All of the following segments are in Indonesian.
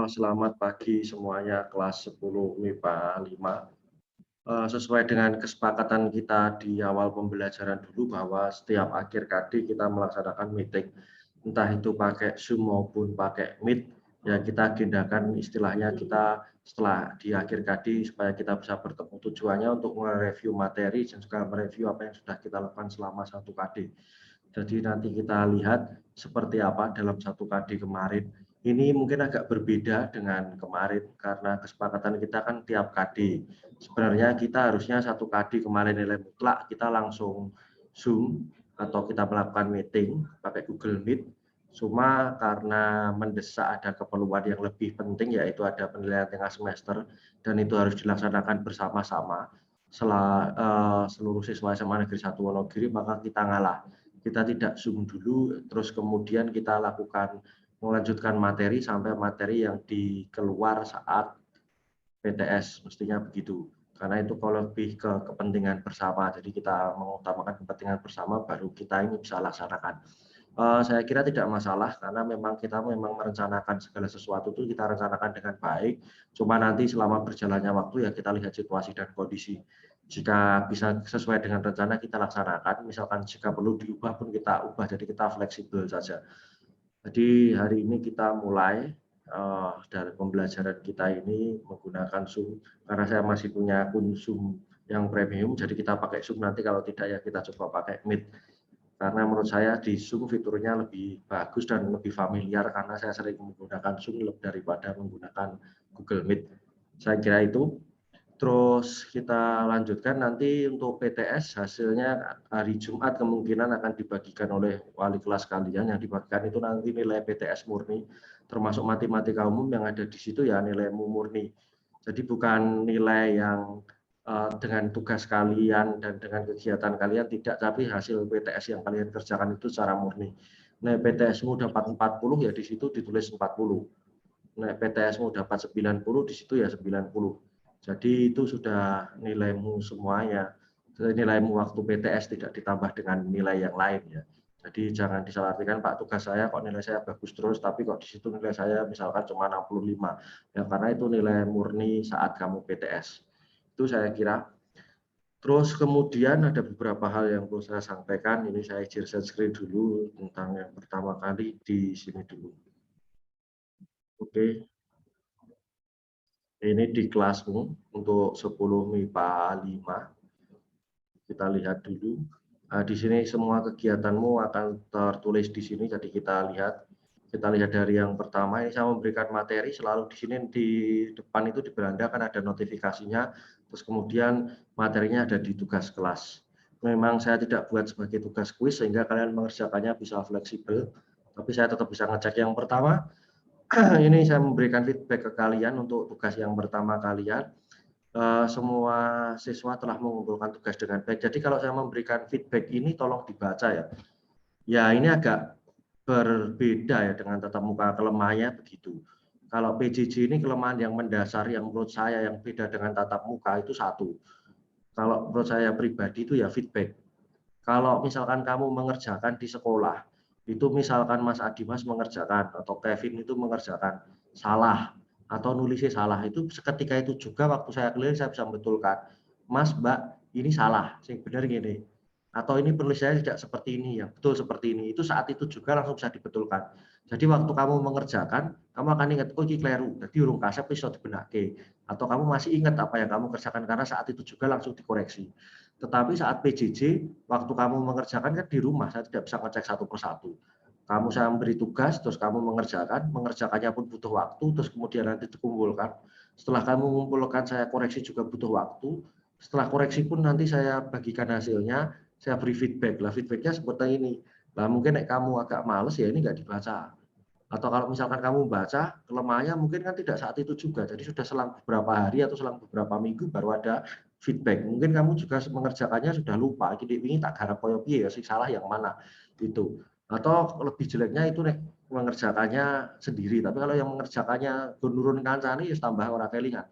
Selamat pagi semuanya kelas 10 MIPA 5. Sesuai dengan kesepakatan kita di awal pembelajaran dulu bahwa setiap akhir KD kita melaksanakan meeting, entah itu pakai Zoom maupun pakai Meet, ya kita agendakan istilahnya kita setelah di akhir KD supaya kita bisa bertemu tujuannya untuk mereview materi dan juga mereview apa yang sudah kita lakukan selama satu KD. Jadi nanti kita lihat seperti apa dalam satu KD kemarin. Ini mungkin agak berbeda dengan kemarin karena kesepakatan kita kan tiap KD. Sebenarnya kita harusnya satu KD kemarin nilai mutlak kita langsung Zoom atau kita melakukan meeting pakai Google Meet. Cuma karena mendesak ada keperluan yang lebih penting yaitu ada penilaian tengah semester dan itu harus dilaksanakan bersama-sama seluruh siswa SMA Negeri 1 Wonogiri, maka kita ngalah. Kita tidak Zoom dulu, terus kemudian kita lakukan melanjutkan materi sampai materi yang dikeluar saat PTS, mestinya begitu. Karena itu kalau lebih ke kepentingan bersama, jadi kita mengutamakan kepentingan bersama, baru kita ini bisa laksanakan. Saya kira tidak masalah, karena kita memang merencanakan segala sesuatu itu kita rencanakan dengan baik, cuma nanti selama berjalannya waktu ya kita lihat situasi dan kondisi. Jika bisa sesuai dengan rencana kita laksanakan, misalkan jika perlu diubah pun kita ubah, jadi kita fleksibel saja. Jadi hari ini kita mulai dari pembelajaran kita ini menggunakan Zoom, karena saya masih punya akun Zoom yang premium, jadi kita pakai Zoom, nanti kalau tidak ya kita coba pakai Meet. Karena menurut saya di Zoom fiturnya lebih bagus dan lebih familiar karena saya sering menggunakan Zoom daripada menggunakan Google Meet. Saya kira itu. Terus kita lanjutkan nanti untuk PTS hasilnya hari Jumat kemungkinan akan dibagikan oleh wali kelas kalian. Yang dibagikan itu nanti nilai PTS murni, termasuk matematika umum yang ada di situ ya nilai murni. Jadi bukan nilai yang dengan tugas kalian dan dengan kegiatan kalian tidak, tapi hasil PTS yang kalian kerjakan itu secara murni. Nah, PTS-mu dapat 40 ya di situ ditulis 40. Nah, PTS-mu dapat 90 di situ ya 90. Jadi itu sudah nilaimu semuanya. Nilaimu waktu PTS tidak ditambah dengan nilai yang lain ya. Jadi jangan disalahartikan Pak, tugas saya kok nilai saya bagus terus tapi kok di situ nilai saya misalkan cuma 65. Ya karena itu nilai murni saat kamu PTS. Itu saya kira. Terus kemudian ada beberapa hal yang perlu saya sampaikan. Ini saya share screen dulu tentang yang pertama kali di sini dulu. Oke. Ini di kelasmu untuk 10 MIPA 5. Kita lihat dulu. Nah, di sini semua kegiatanmu akan tertulis di sini. Jadi kita lihat dari yang pertama. Ini saya memberikan materi selalu di sini di depan itu di beranda kan ada notifikasinya. Terus kemudian materinya ada di tugas kelas. Memang saya tidak buat sebagai tugas kuis sehingga kalian mengerjakannya bisa fleksibel. Tapi saya tetap bisa ngecek yang pertama. Ini saya memberikan feedback ke kalian untuk tugas yang pertama kalian. Semua siswa telah mengumpulkan tugas dengan baik. Jadi kalau saya memberikan feedback ini tolong dibaca ya. Ya ini agak berbeda ya dengan tatap muka, kelemahannya begitu. Kalau PJJ ini kelemahan yang mendasar yang menurut saya yang beda dengan tatap muka itu satu. Kalau menurut saya pribadi itu ya feedback. Kalau misalkan kamu mengerjakan di sekolah, itu misalkan Mas Adimas mengerjakan atau Kevin itu mengerjakan salah atau nulisnya salah, itu seketika itu juga waktu saya keliling saya bisa membetulkan, Mas, Mbak, ini salah, sing benar gini. Atau ini penulisannya tidak seperti ini, yang betul seperti ini. Itu saat itu juga langsung bisa dibetulkan. Jadi waktu kamu mengerjakan, kamu akan ingat, oh ini keliru, jadi urung kasep bisa dibenake. Atau kamu masih ingat apa yang kamu kerjakan karena saat itu juga langsung dikoreksi. Tetapi saat PJJ, waktu kamu mengerjakan kan di rumah, saya tidak bisa ngecek satu persatu. Kamu saya memberi tugas, terus kamu mengerjakannya pun butuh waktu, terus kemudian nanti dikumpulkan. Setelah kamu mengumpulkan, saya koreksi juga butuh waktu. Setelah koreksi pun nanti saya bagikan hasilnya, saya beri feedback. Lah feedbacknya seperti ini. Lah mungkin kamu agak males ya ini nggak dibaca. Atau kalau misalkan kamu baca, kelemahannya mungkin kan tidak saat itu juga. Jadi sudah selang beberapa hari atau selang beberapa minggu baru ada feedback. Mungkin kamu juga mengerjakannya sudah lupa. Jadi ini tak garap koyo piye ya sih salah yang mana itu. Atau lebih jeleknya itu nih mengerjakannya sendiri. Tapi kalau yang mengerjakannya nurun kancane ya tambah ora kelingan.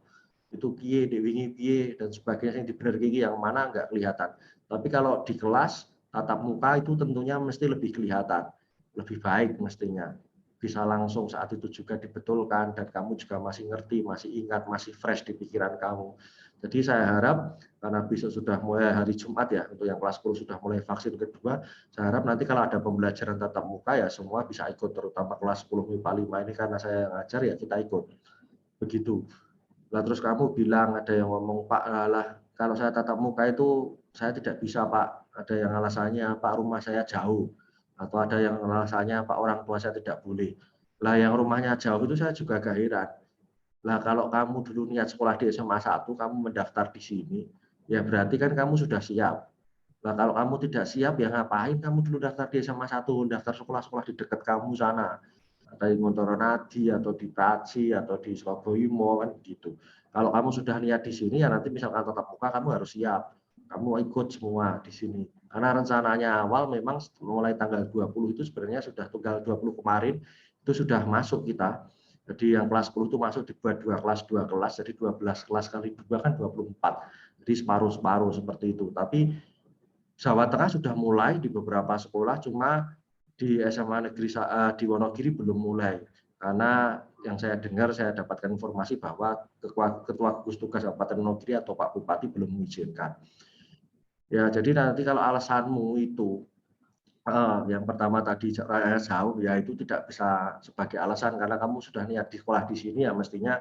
Itu piye, dek wingi piye dan sebagainya yang dibener gigi yang mana nggak kelihatan. Tapi kalau di kelas tatap muka itu tentunya mesti lebih kelihatan, lebih baik mestinya. bisa langsung saat itu juga dibetulkan dan kamu juga masih ngerti, masih ingat, masih fresh di pikiran kamu. Jadi saya harap karena besok sudah mulai hari Jumat ya, untuk yang kelas 10 sudah mulai vaksin kedua, saya harap nanti kalau ada pembelajaran tatap muka ya semua bisa ikut, terutama kelas 10 MIPA 5 ini karena saya ngajar ya kita ikut. Begitu. Lah terus kamu bilang ada yang ngomong, "Pak, lah kalau saya tatap muka itu saya tidak bisa, Pak." Ada yang alasannya, "Pak, rumah saya jauh." Atau ada yang alasannya, "Pak, orang tua saya tidak boleh." Lah yang rumahnya jauh itu saya juga agak heran. Lah kalau kamu dulu niat sekolah di SMA 1, kamu mendaftar di sini, ya berarti kan kamu sudah siap. Lah kalau kamu tidak siap, ya ngapain kamu dulu daftar di SMA 1, daftar sekolah-sekolah di dekat kamu sana. Ada di Montoronadi atau di Paci atau di Surabaya kan gitu. Kalau kamu sudah niat di sini ya nanti misalkan tatap muka kamu harus siap. Kamu ikut semua di sini. Karena rencananya awal memang mulai tanggal 20 itu sebenarnya sudah tanggal 20 kemarin itu sudah masuk kita. Jadi yang kelas 10 itu masuk dibuat dua kelas, jadi 12 kelas kali 2 kan 24. Jadi separuh-separuh seperti itu. Tapi Jawa Tengah sudah mulai di beberapa sekolah, cuma di SMA Negeri di Wonogiri belum mulai. Karena yang saya dengar, saya dapatkan informasi bahwa Ketua Gugus Tugas Kabupaten Wonogiri atau Pak Bupati belum mengizinkan. Ya, jadi nanti kalau alasanmu itu yang pertama tadi jauh, ya itu tidak bisa sebagai alasan karena kamu sudah niat di sekolah di sini ya mestinya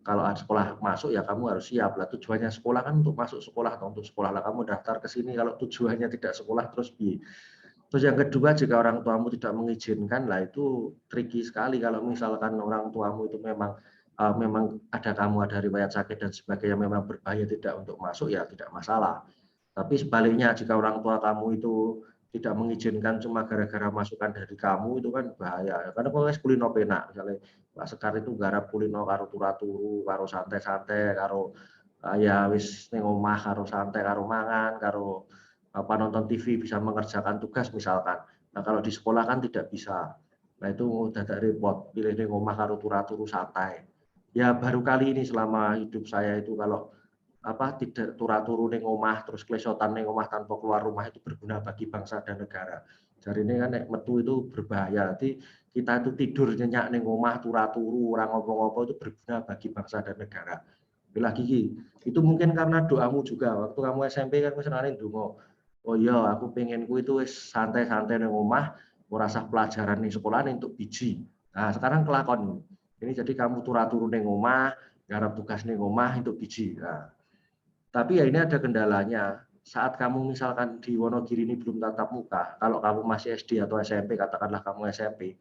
kalau ada sekolah masuk ya kamu harus siap lah. Tujuannya sekolah kan untuk masuk sekolah atau untuk sekolah lah kamu daftar ke sini kalau tujuannya tidak sekolah terus Terus yang kedua jika orang tuamu tidak mengizinkan lah itu tricky sekali kalau misalkan orang tuamu itu memang ada kamu ada riwayat sakit dan sebagainya memang berbahaya tidak untuk masuk ya tidak masalah. Tapi sebaliknya jika orang tua kamu itu tidak mengizinkan cuma gara-gara masukan dari kamu itu kan bahaya. Karena kalau wis kulino penak misalnya Pak Sekar itu garap kulino karo turu-turu, karo santai-santai, karo ya wis ning omah karo santai, karo mangan, karo apa nonton TV bisa mengerjakan tugas misalkan. Nah kalau di sekolah kan tidak bisa. Nah itu dadak repot, pilih ning omah karo turu-turu santai. Ya baru kali ini selama hidup saya itu kalau tidak turu ning omah terus klesotan ning omah tanpa keluar rumah itu berguna bagi bangsa dan negara. Jadi ini kan nek metu itu berbahaya. Jadi kita itu tidur nyenyak ning omah turu-turu orang ngopo-ngopo itu berguna bagi bangsa dan negara. Lagi itu mungkin karena doamu juga. Waktu kamu SMP kan wis senane ndonga. Oh iya, aku pengenku itu wis santai-santai ning omah, ora usah pelajaran ning sekolah untuk biji. Nah, sekarang kelakon. Ini jadi kamu turu-turu ning omah, garap tugas ning omah untuk biji. Nah, tapi ya ini ada kendalanya. Saat kamu misalkan di Wonogiri ini belum tatap muka, kalau kamu masih SD atau SMP, katakanlah kamu SMP,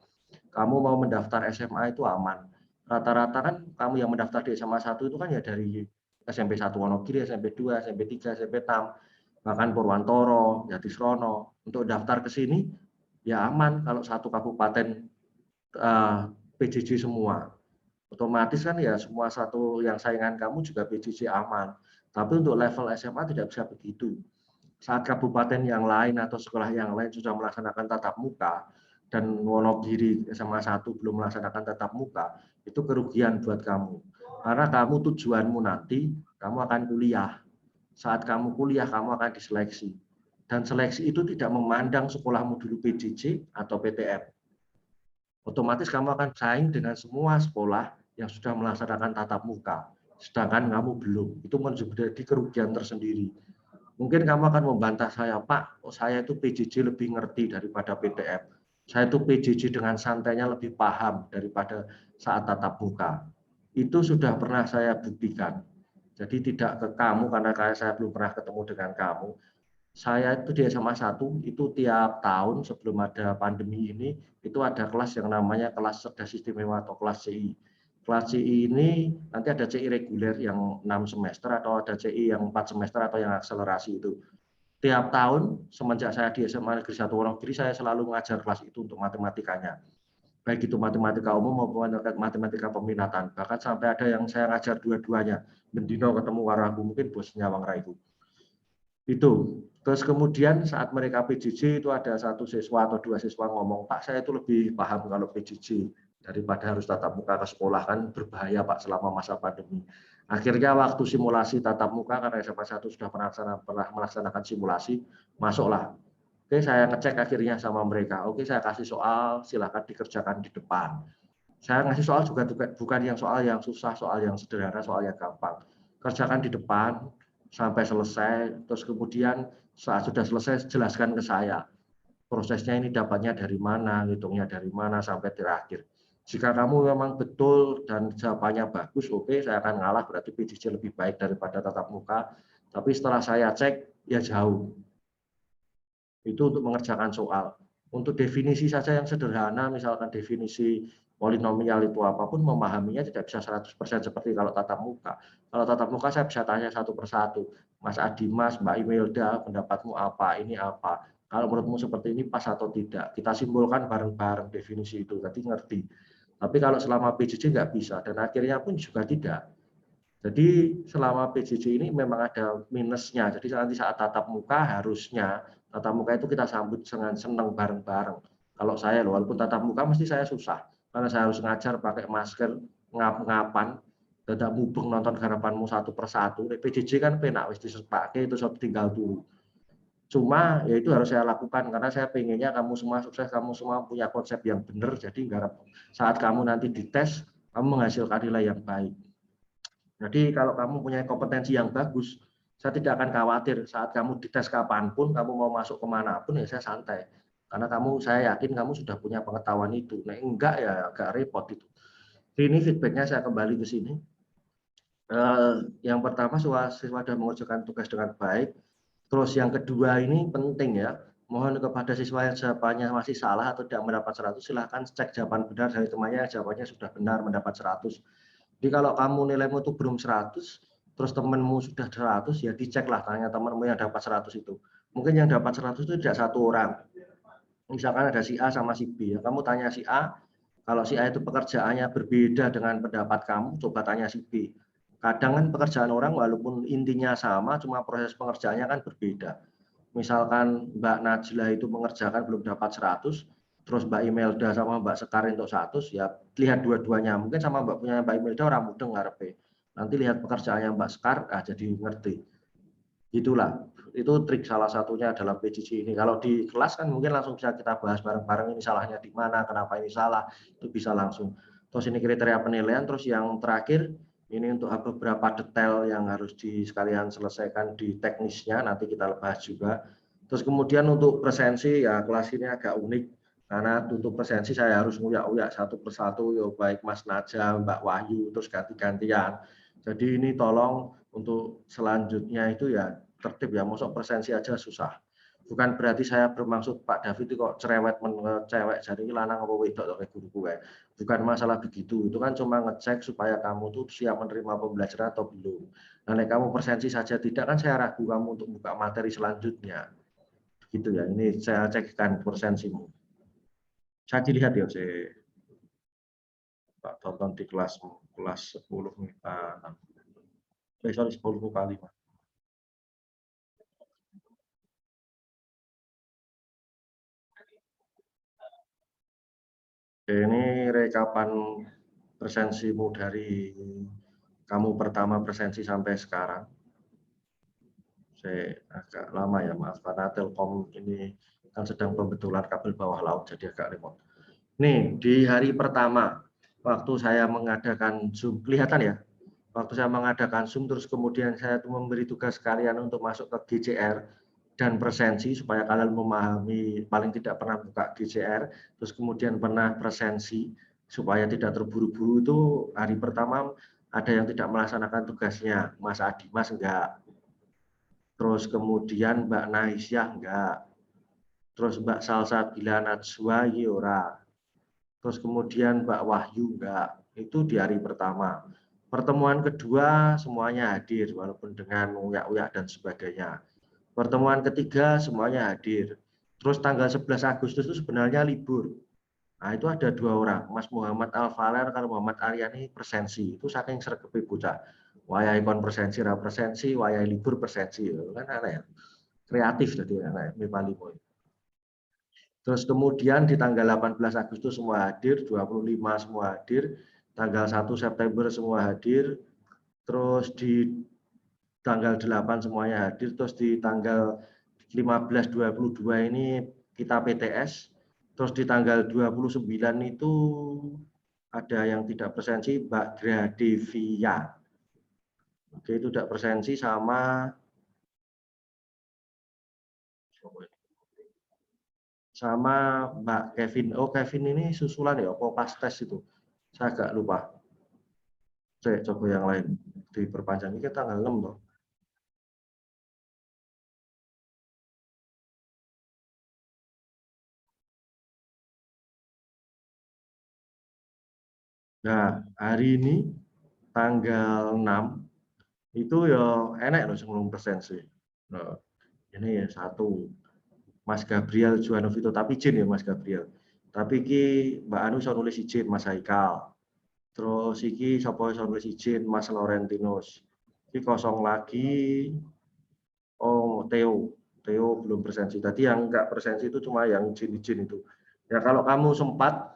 kamu mau mendaftar SMA itu aman. Rata-rata kan kamu yang mendaftar di SMA 1 itu kan ya dari SMP 1 Wonogiri, SMP 2, SMP 3, SMP 6, bahkan Purwantoro, Jatisrono. Untuk daftar ke sini ya aman kalau satu kabupaten PJJ semua. Otomatis kan ya semua satu yang saingan kamu juga PJJ aman. Tapi untuk level SMA tidak bisa begitu. Saat kabupaten yang lain atau sekolah yang lain sudah melaksanakan tatap muka dan Wonogiri SMA 1 belum melaksanakan tatap muka, itu kerugian buat kamu. Karena kamu tujuanmu nanti kamu akan kuliah. Saat kamu kuliah kamu akan diseleksi. Dan seleksi itu tidak memandang sekolahmu dulu PJJ atau PTN. Otomatis kamu akan saing dengan semua sekolah yang sudah melaksanakan tatap muka, sedangkan kamu belum. Itu menjadi kerugian tersendiri. Mungkin kamu akan membantah saya, Pak, saya itu PJJ lebih ngerti daripada PTM. Saya itu PJJ dengan santainya lebih paham daripada saat tatap muka. Itu sudah pernah saya buktikan. Jadi tidak ke kamu karena saya belum pernah ketemu dengan kamu. Saya itu di SMA 1 itu tiap tahun sebelum ada pandemi ini itu ada kelas yang namanya kelas cerdas istimewa atau kelas CI. Kelas CI ini nanti ada CI reguler yang 6 semester atau ada CI yang 4 semester atau yang akselerasi itu. Tiap tahun semenjak saya di SMA Negeri 1 Wonogiri saya selalu mengajar kelas itu untuk matematikanya. Baik itu matematika umum maupun matematika peminatan. Bahkan sampai ada yang saya ngajar dua-duanya. Mendino ketemu waraku mungkin bosnya Wang Raiku. Itu. Terus kemudian saat mereka PJJ itu ada satu siswa atau dua siswa ngomong, Pak saya itu lebih paham kalau PJJ daripada harus tatap muka ke sekolah kan berbahaya Pak selama masa pandemi. Akhirnya waktu simulasi tatap muka karena SMA 1 sudah pernah melaksanakan simulasi, masuklah. Oke, saya ngecek akhirnya sama mereka. Oke, saya kasih soal, silakan dikerjakan di depan. Saya ngasih soal juga bukan yang soal yang susah, soal yang sederhana, soal yang gampang. Kerjakan di depan sampai selesai, terus kemudian saat sudah selesai jelaskan ke saya. Prosesnya ini dapatnya dari mana, hitungnya dari mana sampai terakhir. Jika kamu memang betul dan jawabannya bagus, oke, saya akan ngalah, berarti PJJ lebih baik daripada tatap muka. Tapi setelah saya cek, ya jauh. Itu untuk mengerjakan soal. Untuk definisi saja yang sederhana, misalkan definisi polinomial itu apapun, memahaminya tidak bisa 100% seperti kalau tatap muka. Kalau tatap muka saya bisa tanya satu persatu. Mas Adimas, Mbak Imelda, pendapatmu apa, ini apa. Kalau menurutmu seperti ini pas atau tidak. Kita simpulkan bareng-bareng definisi itu, jadi ngerti. Tapi kalau selama PJJ nggak bisa, dan akhirnya pun juga tidak. Jadi selama PJJ ini memang ada minusnya. Jadi nanti saat tatap muka harusnya tatap muka itu kita sambut dengan senang bareng-bareng. Kalau saya loh, walaupun tatap muka mesti saya susah karena saya harus ngajar pakai masker, ngap-ngapan, dadak mubeng nonton garapanmu satu persatu. PJJ kan penak wis dipakai itu tinggal turu. Cuma ya itu harus saya lakukan karena saya pengennya kamu semua sukses, kamu semua punya konsep yang benar. Jadi saat kamu nanti dites, kamu menghasilkan nilai yang baik. Jadi kalau kamu punya kompetensi yang bagus, saya tidak akan khawatir saat kamu dites kapanpun, kamu mau masuk kemanapun ya saya santai. Karena saya yakin kamu sudah punya pengetahuan itu. Nah enggak ya agak repot itu. Ini feedbacknya saya kembali ke sini. Yang pertama siswa sudah mengerjakan tugas dengan baik. Terus yang kedua ini penting ya. Mohon kepada siswa yang jawabannya masih salah atau tidak mendapat 100, silahkan cek jawaban benar dari temannya yang jawabannya sudah benar mendapat 100. Jadi kalau kamu nilaimu itu belum 100, terus temanmu sudah 100, ya diceklah tanya temanmu yang dapat 100 itu. Mungkin yang dapat 100 itu tidak satu orang. Misalkan ada si A sama si B, ya kamu tanya si A, kalau si A itu pekerjaannya berbeda dengan pendapat kamu, coba tanya si B. Kadang kan pekerjaan orang walaupun intinya sama, cuma proses pengerjaannya kan berbeda. Misalkan Mbak Najla itu mengerjakan belum dapat 100, terus Mbak Imelda sama Mbak Sekar untuk 100, ya lihat dua-duanya. Mungkin sama Mbak Imelda orang mudeng ngarepe. Nanti lihat pekerjaannya Mbak Sekar, jadi ngerti. Itulah, itu trik salah satunya dalam PJJ ini. Kalau di kelas kan mungkin langsung bisa kita bahas bareng-bareng ini salahnya di mana, kenapa ini salah, itu bisa langsung. Terus ini kriteria penilaian, terus yang terakhir ini untuk beberapa detail yang harus sekalian selesaikan di teknisnya, nanti kita bahas juga. Terus kemudian untuk presensi, ya kelas ini agak unik, karena untuk presensi saya harus nguyak-uyak satu persatu, ya baik Mas Naja, Mbak Wahyu, terus ganti-gantian. Jadi ini tolong untuk selanjutnya itu ya tertib ya, masuk presensi aja susah. Bukan berarti saya bermaksud Pak David kok cerewet cewek jadi lanang apa wedok kayak guru gue. Bukan masalah begitu. Itu kan cuma ngecek supaya kamu tuh siap menerima pembelajaran atau belum. Nah, kamu presensi saja tidak kan saya ragu kamu untuk buka materi selanjutnya. Gitu ya. Ini saya cekkan presensimu. Saya dilihat ya, saya Pak tonton di kelas 10 MIPA 6. Sorry 10 MIPA 5. Ini rekapan presensimu dari kamu pertama presensi sampai sekarang. Saya agak lama ya, maaf karena Telkom ini kan sedang pembetulan kabel bawah laut jadi agak repot. Nih, di hari pertama waktu saya mengadakan Zoom, kelihatan ya? Waktu saya mengadakan Zoom terus kemudian saya memberi tugas kalian untuk masuk ke GCR dan presensi supaya kalian memahami paling tidak pernah buka GCR, terus kemudian pernah presensi supaya tidak terburu-buru. Itu hari pertama ada yang tidak melaksanakan tugasnya, Mas Adi, Mas enggak. Terus kemudian Mbak Naisyah enggak. Terus Mbak Salsabila Najwa ora. Terus kemudian Mbak Wahyu enggak. Itu di hari pertama. Pertemuan kedua semuanya hadir walaupun dengan uyak-uyak dan sebagainya. Pertemuan ketiga semuanya hadir. Terus tanggal 11 Agustus itu sebenarnya libur. Nah, itu ada dua orang, Mas Muhammad Al-Faler kalau Muhammad Aryani presensi. Itu saking sregepe bocah. Wayai kon presensi, ra presensi, wayai libur presensi. Kan aneh ya. Kreatif jadi anak MIPA 5. Terus kemudian di tanggal 18 Agustus semua hadir, 25 semua hadir, tanggal 1 September semua hadir, terus di tanggal 8 semuanya hadir, terus di tanggal 15-22 ini kita PTS, terus di tanggal 29 itu ada yang tidak presensi, Mbak Gradevia. Oke, itu tidak presensi sama Mbak Kevin. Oh, Kevin ini susulan ya, apa pas tes itu? Saya agak lupa. Saya coba yang lain. Diperpanjang ini tanggal 6 loh. Nah, hari ini tanggal 6 itu ya enak loh 10% sih. Nah, ini ya satu Mas Gabriel Juanovito, tapi izin ya Mas Gabriel. Tapi ki Mbak Anu iso nulis izin Mas Haikal. Terus iki sapa iso nulis izin Mas Laurentinus. Iki kosong lagi. Oh, Theo. Theo belum presensi. Tadi yang enggak presensi itu cuma yang izin-izin itu. Ya kalau kamu sempat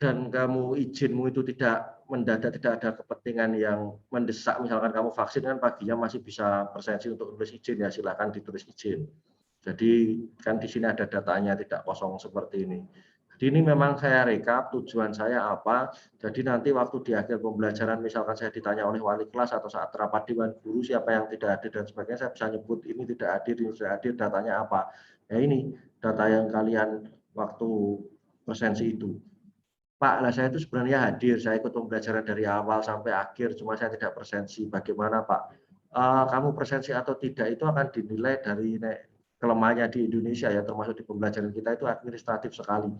dan kamu izinmu itu tidak mendadak, tidak ada kepentingan yang mendesak, misalkan kamu vaksin kan paginya masih bisa presensi untuk tulis izin, ya silakan ditulis izin. Jadi kan di sini ada datanya, tidak kosong seperti ini. Jadi ini memang saya rekap tujuan saya apa. Jadi nanti waktu di akhir pembelajaran misalkan saya ditanya oleh wali kelas atau saat rapat dewan guru siapa yang tidak hadir dan sebagainya, saya bisa nyebut ini tidak hadir, ini sudah hadir, datanya apa. Ya ini data yang kalian waktu presensi itu. Pak, lah saya itu sebenarnya hadir, saya ikut pembelajaran dari awal sampai akhir, cuma saya tidak presensi. Bagaimana Pak? Kamu presensi atau tidak itu akan dinilai dari kelemahannya di Indonesia ya, termasuk di pembelajaran kita itu administratif sekali.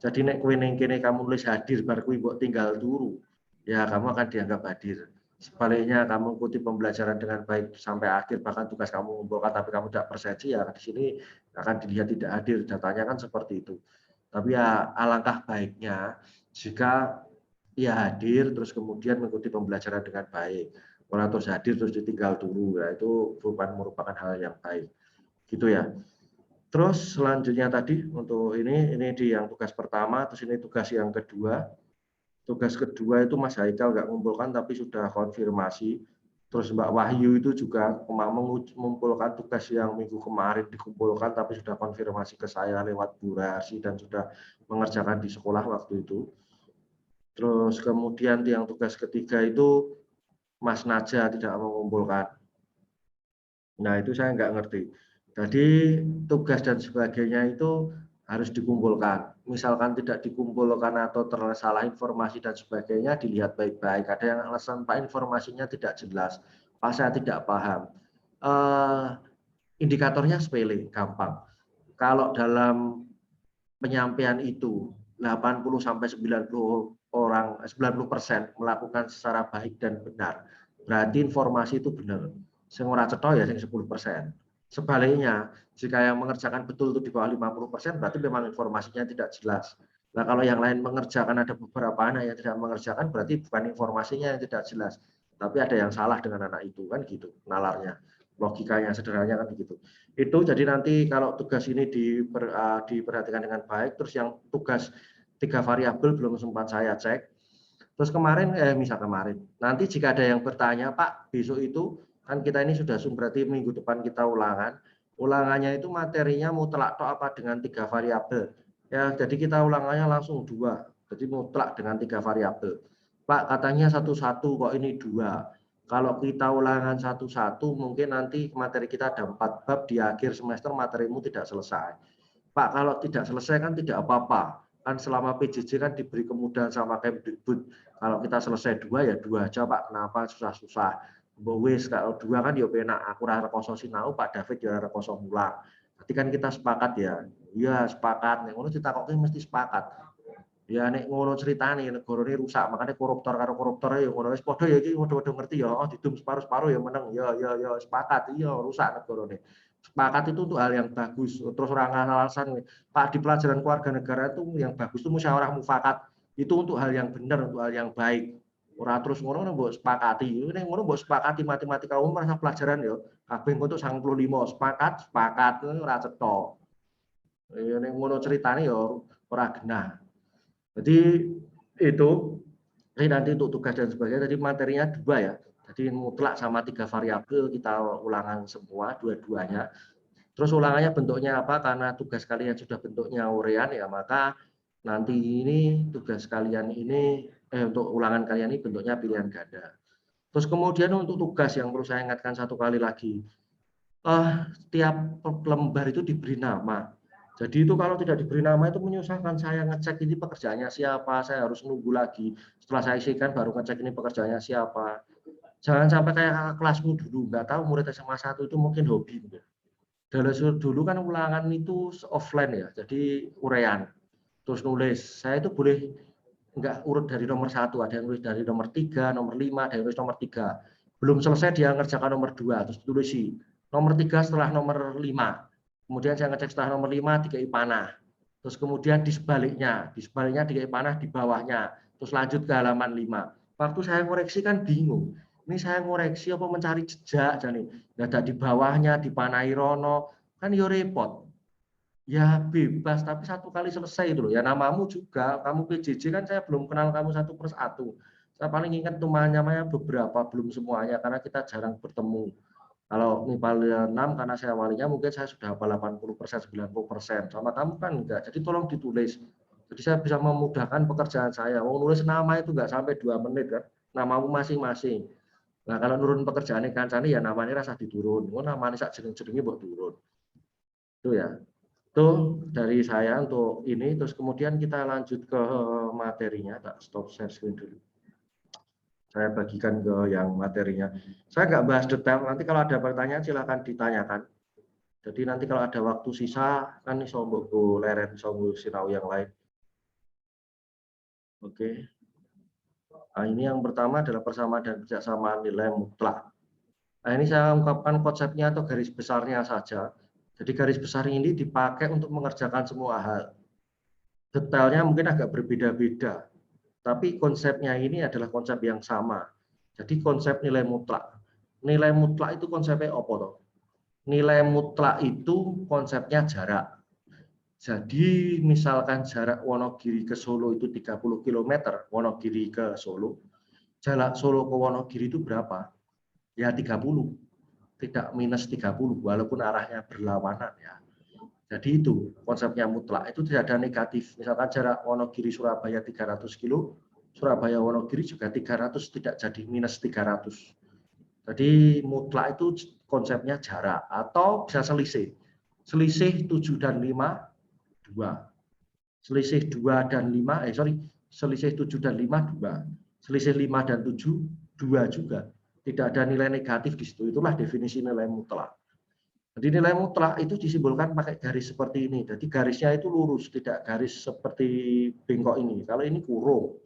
Jadi nek kue kene kamu nulis hadir, bar kue buat tinggal turu, ya kamu akan dianggap hadir. Sebaliknya kamu ikuti pembelajaran dengan baik sampai akhir, bahkan tugas kamu mengumpulkan tapi kamu tidak presensi, ya di sini akan dilihat tidak hadir, datanya kan seperti itu. Tapi ya alangkah baiknya jika ia hadir terus kemudian mengikuti pembelajaran dengan baik. Kalau terus hadir terus ditinggal dulu, ya itu bukan merupakan hal yang baik. Gitu ya. Terus selanjutnya tadi untuk ini di yang tugas pertama, terus ini tugas yang kedua. Tugas kedua itu Mas Haikal nggak mengumpulkan tapi sudah konfirmasi. Terus Mbak Wahyu itu juga mengumpulkan tugas yang minggu kemarin dikumpulkan tapi sudah konfirmasi ke saya lewat Bu Rahasi dan sudah mengerjakan di sekolah waktu itu. Terus kemudian yang tugas ketiga itu Mas Naja tidak mengumpulkan. Nah itu saya nggak ngerti. Jadi tugas dan sebagainya itu harus dikumpulkan. Misalkan tidak dikumpulkan atau tersalah informasi dan sebagainya, dilihat baik-baik. Ada yang alasan Pak informasinya tidak jelas, Pak saya tidak paham. Indikatornya sepele, gampang. Kalau dalam penyampaian itu 80 sampai 90 orang 90% melakukan secara baik dan benar. Berarti informasi itu benar. Sing ora cetha ya sing 10%. Sebaliknya, jika yang mengerjakan betul itu di bawah 50%, berarti memang informasinya tidak jelas. Nah, kalau yang lain mengerjakan, ada beberapa anak yang tidak mengerjakan, berarti bukan informasinya yang tidak jelas, tapi ada yang salah dengan anak itu, kan gitu nalarnya. Logikanya sederhananya kan begitu. Itu jadi nanti kalau tugas ini diperhatikan dengan baik, terus yang tugas 3 variabel belum sempat saya cek. Terus kemarin, misal kemarin, nanti jika ada yang bertanya, Pak, besok itu kan kita ini sudah berarti minggu depan kita ulangan. Ulangannya itu materinya mutlak tok apa dengan 3 variabel. Ya, jadi kita ulangannya langsung 2. Jadi mutlak dengan 3 variabel. Pak, katanya satu-satu kok ini 2. Kalau kita ulangan satu-satu, mungkin nanti materi kita ada 4 bab di akhir semester materimu tidak selesai. Pak, kalau tidak selesai kan tidak apa-apa. Kan selama PJJ kan diberi kemudahan sama Kemdikbud. Kalau kita selesai 2 ya 2 aja Pak, kenapa susah-susah. Mbok wis kalau 2 kan ya penak, aku ora rekoso sinau, Pak David ya ora rekoso mulang. Berarti kan kita sepakat ya. Iya, sepakat. Nek ngono ditakoki mesti sepakat. Ya nek ngono ceritane negara ini rusak, makanya koruptor karo koruptor ya ngono wis padha ya iki padha-padha ngerti ya, oh didum separuh-separuh ya meneng. Ya sepakat. Iya rusak negara ini. Sepakat itu untuk hal yang bagus. Terus orang alasan Pak di pelajaran keluarga negara itu yang bagus itu musyawarah mufakat. Itu untuk hal yang benar, untuk hal yang baik. Ora terus ngono mbok sepakati. Nek ngono mbok sepakati matematika umum rasa pelajaran ya kabeh untuk 95 sepakat ora cetha. Ya nek ngono ceritane ya ora genah. Jadi itu ini nanti untuk tugas dan sebagainya. Jadi materinya 2 ya. Jadi mutlak sama 3 variabel kita ulangan semua dua-duanya. Terus ulangannya bentuknya apa? Karena tugas kalian sudah bentuknya urean ya, maka nanti ini tugas kalian ini untuk ulangan kalian ini bentuknya pilihan ganda. Terus kemudian untuk tugas yang perlu saya ingatkan satu kali lagi, setiap lembar itu diberi nama. Jadi itu kalau tidak diberi nama itu menyusahkan saya ngecek ini pekerjaannya siapa, saya harus nunggu lagi. Setelah saya isikan baru ngecek ini pekerjaannya siapa. Jangan sampai kayak kelasmu dulu, nggak tahu murid SMA 1 itu mungkin hobi. Dulu kan ulangan itu offline ya, jadi urean. Terus nulis, saya itu boleh nggak urut dari nomor 1, ada yang nulis dari nomor 3, nomor 5, ada yang nulis nomor 3. Belum selesai dia ngerjakan nomor 2, terus ditulis nomor 3 setelah nomor 5. Kemudian saya ngecek setelah nomor 5 dikai panah. Terus kemudian di sebaliknya dikai panah di bawahnya. Terus lanjut ke halaman 5. Waktu saya koreksi kan bingung. Ini saya ngoreksi apa mencari jejak jadi nggak ada di bawahnya dipanahi rono kan yo repot. Ya bebas, tapi satu kali selesai itu loh. Ya namamu juga, kamu PJJ kan saya belum kenal kamu satu persatu. Saya paling ingat namanya beberapa, belum semuanya karena kita jarang bertemu. Kalau MIPA 6 karena saya walinya mungkin saya sudah hafal 80%, 90%. Sama kamu kan enggak. Jadi tolong ditulis. Jadi saya bisa memudahkan pekerjaan saya. Mau nulis nama itu enggak sampai 2 menit kan. Namamu masing-masing. Nah, kalau nurun pekerjaan kancane ya namanya rasa diturun. Oh, namanya sak jeneng-jenenge mbok turun. Itu ya. Itu dari saya untuk ini, terus kemudian kita lanjut ke materinya. Tak stop share screen dulu. Saya bagikan ke yang materinya. Saya nggak bahas detail, nanti kalau ada pertanyaan silakan ditanyakan. Jadi nanti kalau ada waktu sisa, kan ini sombongku leren, sombong sinau yang lain. Oke. Nah, ini yang pertama adalah persamaan dan kerjasama nilai mutlak. Nah, ini saya ungkapkan konsepnya atau garis besarnya saja. Jadi garis besar ini dipakai untuk mengerjakan semua hal. Detailnya mungkin agak berbeda-beda, tapi konsepnya ini adalah konsep yang sama. Jadi konsep nilai mutlak. Nilai mutlak itu konsepnya apa toh? Nilai mutlak itu konsepnya jarak. Jadi misalkan jarak Wonogiri ke Solo itu 30 km, Wonogiri ke Solo, jarak Solo ke Wonogiri itu berapa? Ya 30, tidak minus 30, walaupun arahnya berlawanan ya. Jadi itu konsepnya mutlak, itu tidak ada negatif. Misalkan jarak Wonogiri Surabaya 300 kilo, Surabaya Wonogiri juga 300, tidak jadi minus 300. Jadi mutlak itu konsepnya jarak atau bisa selisih. Selisih 7 dan 5, 2. Selisih 2 dan 5, selisih 7 dan 5, 2. Selisih 5 dan 7, 2 juga. Tidak ada nilai negatif di situ. Itulah definisi nilai mutlak. Jadi nilai mutlak itu disimbolkan pakai garis seperti ini. Jadi garisnya itu lurus, tidak garis seperti bengkok ini. Kalau ini kurung.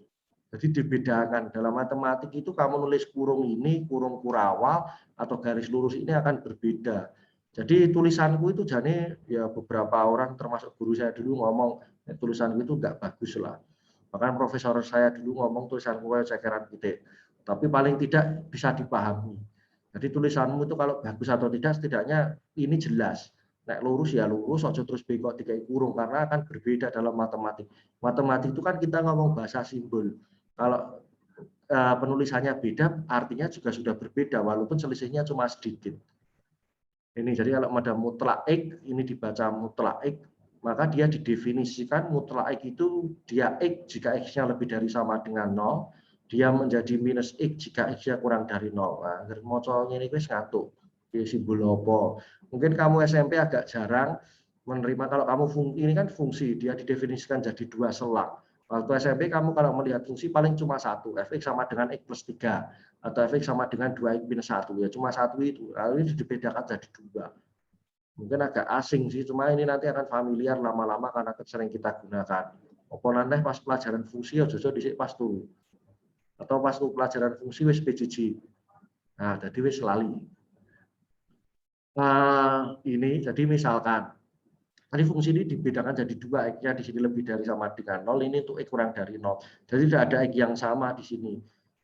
Jadi dibedakan. Dalam matematik itu kamu nulis kurung ini, kurung kurawal, atau garis lurus ini akan berbeda. Jadi tulisanku itu jadi ya beberapa orang termasuk guru saya dulu ngomong tulisanku itu enggak bagus lah. Bahkan profesor saya dulu ngomong tulisanku kayak cekeran titik. Tapi paling tidak bisa dipahami. Jadi tulisanmu itu kalau bagus atau tidak setidaknya ini jelas. Nek lurus ya lurus, ojo terus bengkok dikai kurung karena akan berbeda dalam matematik. Matematik itu kan kita ngomong bahasa simbol. Kalau penulisannya beda, artinya juga sudah berbeda walaupun selisihnya cuma sedikit. Ini jadi kalau ada mutlak X, ini dibaca mutlak X, maka dia didefinisikan mutlak X itu dia X jika X-nya lebih dari sama dengan 0, dia menjadi minus X jika X-nya kurang dari 0. Nah, moconya ini wis ngantuk. Simbol apa? Mungkin kamu SMP agak jarang menerima kalau kamu ini kan fungsi, dia didefinisikan jadi 2 selang. Waktu SMP kamu kalau melihat fungsi paling cuma 1, fx sama dengan x plus 3 atau fx sama dengan 2x minus 1, ya cuma 1 itu. Lalu ini dibedakan jadi 2. Mungkin agak asing sih, cuma ini nanti akan familiar lama-lama karena sering kita gunakan. Apa nanti pas pelajaran fungsi ya jojo dhisik pas turu. Atau pas pelajaran fungsi wis PJJ. Nah, jadi wis lali. Ini jadi misalkan tadi fungsi ini dibedakan jadi 2, X-nya di sini lebih dari sama dengan 0, ini untuk X kurang dari 0. Jadi tidak ada X yang sama di sini.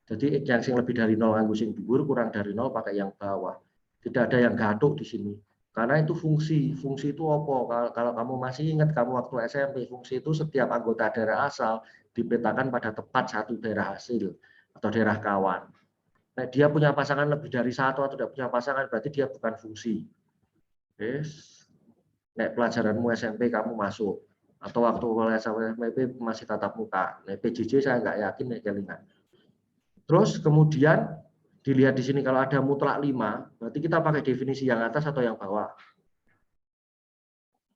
Jadi X yang lebih dari 0 nganggo sing dhuwur, kurang dari 0 pakai yang bawah. Tidak ada yang gatuk di sini. Karena itu fungsi. Fungsi itu apa? Kalau kamu masih ingat kamu waktu SMP, fungsi itu setiap anggota daerah asal dipetakan pada tepat satu daerah hasil atau daerah kawan. Nah, dia punya pasangan lebih dari 1 atau tidak punya pasangan, berarti dia bukan fungsi. Yes. Nek pelajaranmu SMP kamu masuk, atau waktu SMP masih tatap muka. Nek PJJ saya nggak yakin nek kelingan. Terus kemudian dilihat di sini kalau ada mutlak 5, berarti kita pakai definisi yang atas atau yang bawah.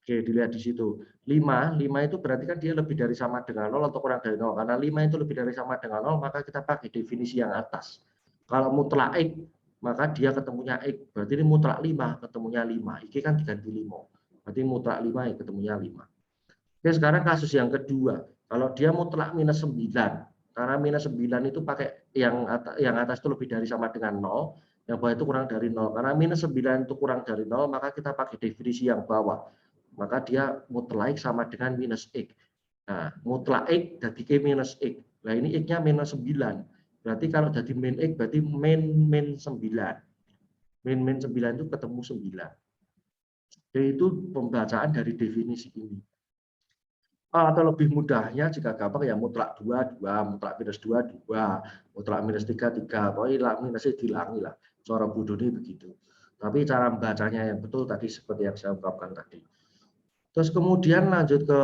Oke, dilihat di situ. 5 itu berarti kan dia lebih dari sama dengan 0 atau kurang dari 0. Karena 5 itu lebih dari sama dengan 0, maka kita pakai definisi yang atas. Kalau mutlak X, maka dia ketemunya X. Berarti ini mutlak 5, ketemunya 5. Iki kan diganti 5. Berarti mutlak 5 ya ketemunya 5. Oke, sekarang kasus yang kedua. Kalau dia mutlak minus 9, karena minus 9 itu pakai yang atas itu lebih dari sama dengan 0, yang bawah itu kurang dari 0. Karena minus 9 itu kurang dari 0, maka kita pakai definisi yang bawah. Maka dia mutlak sama dengan minus X. Nah, mutlak X jadi K minus X. Nah, ini X-nya minus 9. Berarti kalau jadi min X, berarti min 9. Min 9 itu ketemu 9. Jadi itu pembacaan dari definisi ini. Atau lebih mudahnya jika gampang ya mutlak 2, 2, mutlak minus 2, 2, mutlak minus 3, 3. Pokoknya minusnya dihilangi lah. Cara bodohnya begitu. Tapi cara membacanya yang betul tadi seperti yang saya ungkapkan tadi. Terus kemudian lanjut ke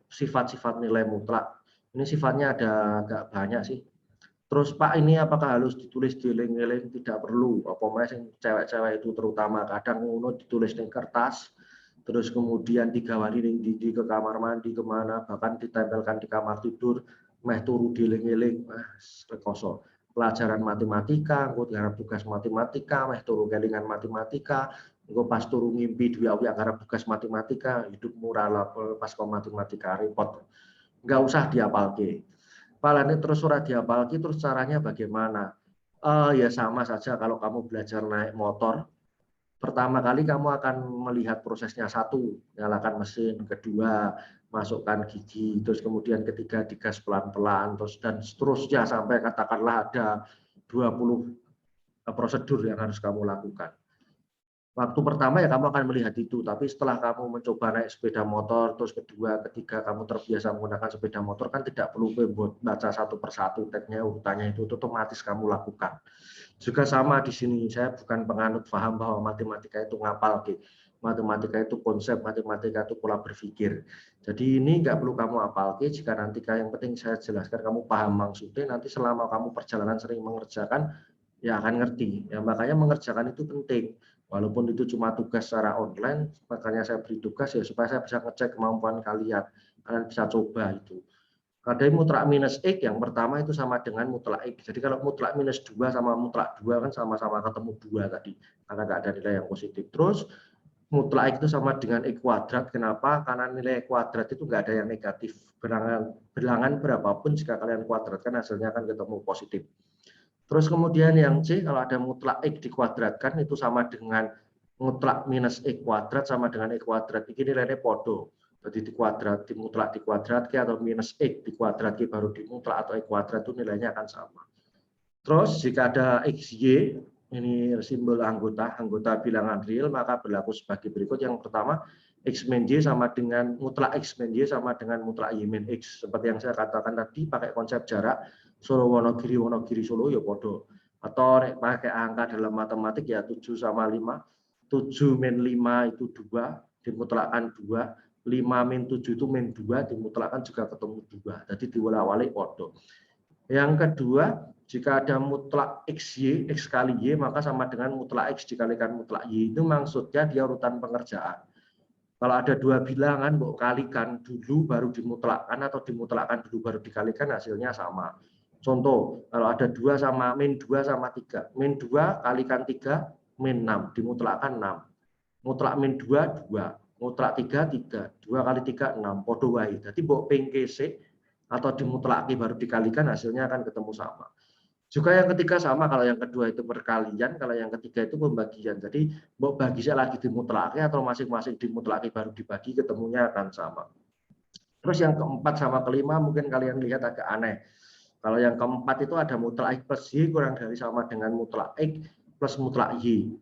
sifat-sifat nilai mutlak. Ini sifatnya ada agak banyak sih. Terus Pak, ini apakah harus ditulis di link-link? Tidak perlu. Apa cewek-cewek itu terutama kadang ngono ditulis di kertas, terus kemudian digawani di ke kamar mandi kemana, bahkan ditempelkan di kamar tidur, meh turu di link-link, rekoso. Pelajaran matematika, engko garap tugas matematika, meh turu kelingan matematika, engko pas turu ngimpi duwe garap tugas matematika, hidup murah pas kok matematika repot. Enggak usah diapalke. Palane terus ora dihafalki, terus caranya bagaimana? Ya sama saja kalau kamu belajar naik motor, pertama kali kamu akan melihat prosesnya. Satu, nyalakan mesin, kedua, masukkan gigi, terus kemudian ketiga digas pelan-pelan, terus dan seterusnya sampai katakanlah ada 20 prosedur yang harus kamu lakukan. Waktu pertama ya kamu akan melihat itu, tapi setelah kamu mencoba naik sepeda motor, terus kedua, ketiga kamu terbiasa menggunakan sepeda motor, kan tidak perlu baca satu persatu teknya, urutannya itu otomatis kamu lakukan. Juga sama di sini, saya bukan penganut paham bahwa matematika itu ngapal, matematika itu konsep, matematika itu pola berpikir. Jadi ini nggak perlu kamu apal, jika nanti yang penting saya jelaskan kamu paham maksudnya, nanti selama kamu perjalanan sering mengerjakan, ya akan ngerti. Ya, makanya mengerjakan itu penting. Walaupun itu cuma tugas secara online, makanya saya beri tugas ya supaya saya bisa ngecek kemampuan kalian. Kalian bisa coba itu. Ada mutlak minus X, yang pertama itu sama dengan mutlak X. Jadi kalau mutlak minus 2 sama mutlak 2 kan sama-sama ketemu 2 tadi. Karena nggak ada nilai yang positif. Terus mutlak X itu sama dengan X kuadrat. Kenapa? Karena nilai kuadrat itu nggak ada yang negatif. Bilangan berapapun jika kalian kuadratkan hasilnya akan ketemu positif. Terus kemudian yang C, kalau ada mutlak X dikuadratkan itu sama dengan mutlak minus X kuadrat sama dengan X kuadrat. Ini nilainya podo. Jadi dikuadrat, dimutlak dikuadrat atau minus X dikuadrat baru dimutlak atau X kuadrat itu nilainya akan sama. Terus jika ada XY, ini simbol anggota bilangan real, maka berlaku sebagai berikut. Yang pertama, X min Y sama dengan mutlak X min Y sama dengan mutlak Y min X. Seperti yang saya katakan tadi, pakai konsep jarak, Solo Wonogiri Solo ya podo. Atau pakai angka dalam matematik ya 7 sama 5. 7 min 5 itu 2, dimutlakkan 2. 5 min 7 itu min 2, dimutlakkan juga ketemu 2. Jadi diwala-wali podo. Yang kedua, jika ada mutlak XY, X kali Y, maka sama dengan mutlak X dikalikan mutlak Y. Itu maksudnya dia urutan pengerjaan. Kalau ada dua bilangan, kok kalikan dulu baru dimutlakkan atau dimutlakkan dulu baru dikalikan, hasilnya sama. Contoh, kalau ada 2 sama min 2 sama 3. Min 2 kalikan 3, min 6. Dimutlakkan 6. Mutlak min 2, 2. Mutlak 3, 3. 2 kali 3, 6. Podo wae. Jadi mbok pengkese atau dimutlaki baru dikalikan, hasilnya akan ketemu sama. Juga yang ketiga sama, kalau yang kedua itu perkalian, kalau yang ketiga itu pembagian. Jadi mau bagi saya lagi dimutlaki atau masing-masing dimutlaki baru dibagi, ketemunya akan sama. Terus yang keempat sama kelima mungkin kalian lihat agak aneh. Kalau yang keempat itu ada mutlak X plus Y kurang dari sama dengan mutlak X plus mutlak Y.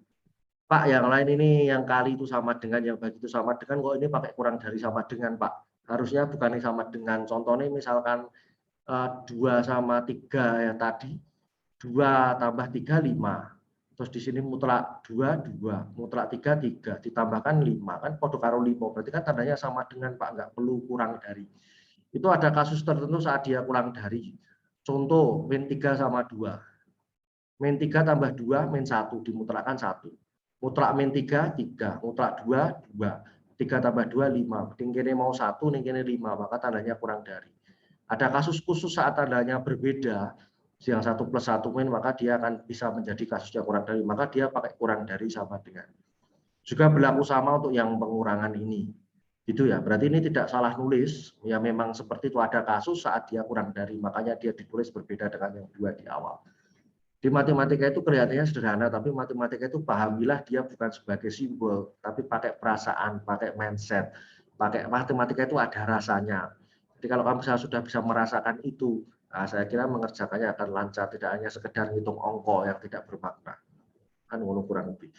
Pak, yang lain ini yang kali itu sama dengan, yang bagi itu sama dengan, kok ini pakai kurang dari sama dengan, Pak? Harusnya bukannya sama dengan. Contohnya misalkan 2 sama 3 yang tadi, 2 tambah 3, 5. Terus di sini mutlak 2, 2, mutlak 3, 3, ditambahkan 5, kan podo karo 5, berarti kan tandanya sama dengan Pak, nggak perlu kurang dari. Itu ada kasus tertentu saat dia kurang dari. Contoh, min 3 sama 2. Min 3 tambah 2, min 1, dimutlakkan 1. Mutlak min 3, 3. Mutlak 2, 2. 3 tambah 2, 5. Ini mau 1, ini 5, maka tandanya kurang dari. Ada kasus khusus saat tandanya berbeda, yang 1 plus 1 min, maka dia akan bisa menjadi kasusnya kurang dari, maka dia pakai kurang dari sama dengan. Juga berlaku sama untuk yang pengurangan ini. Gitu ya, berarti ini tidak salah nulis, ya memang seperti itu, ada kasus saat dia kurang dari, makanya dia ditulis berbeda dengan yang 2 di awal. Di matematika itu kelihatannya sederhana, tapi matematika itu pahamilah dia bukan sebagai simbol, tapi pakai perasaan, pakai mindset. Pakai matematika itu ada rasanya. Jadi kalau kamu sudah bisa merasakan itu, nah saya kira mengerjakannya akan lancar, tidak hanya sekedar ngitung angka yang tidak bermakna. Kan kurang lebih.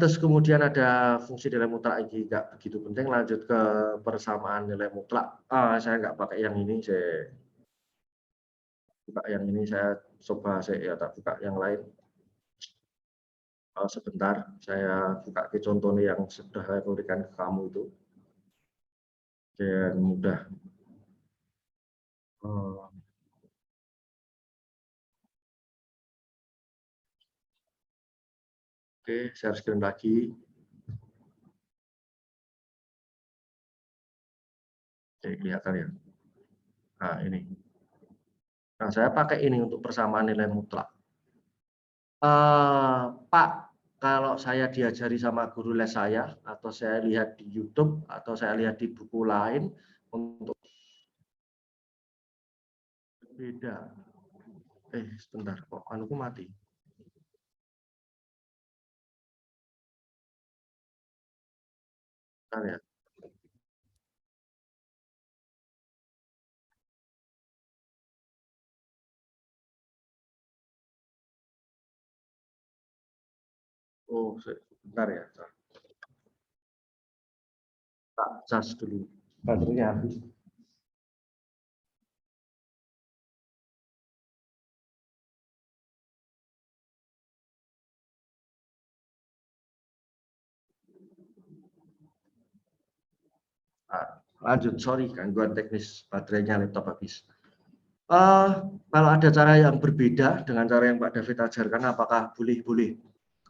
Terus kemudian ada fungsi nilai mutlak ini nggak begitu penting. Lanjut ke persamaan nilai mutlak. Saya nggak pakai yang ini, saya buka yang ini, saya coba saya tak buka yang lain. Sebentar, saya buka ke contohnya yang sudah saya berikan ke kamu itu. Dan mudah. Oke, share screen lagi. Oke, kelihatan ya. Nah, ini. Nah, saya pakai ini untuk persamaan nilai mutlak. Pak, kalau saya diajari sama guru les saya, atau saya lihat di YouTube, atau saya lihat di buku lain, untuk beda. Sebentar, kok anuku mati. Bentar ya. Bentar ya. Tak cas dulu. Baterainya habis. Lanjut, sorry gangguan teknis, baterainya laptop habis. Kalau ada cara yang berbeda dengan cara yang Pak David ajarkan, apakah boleh-boleh?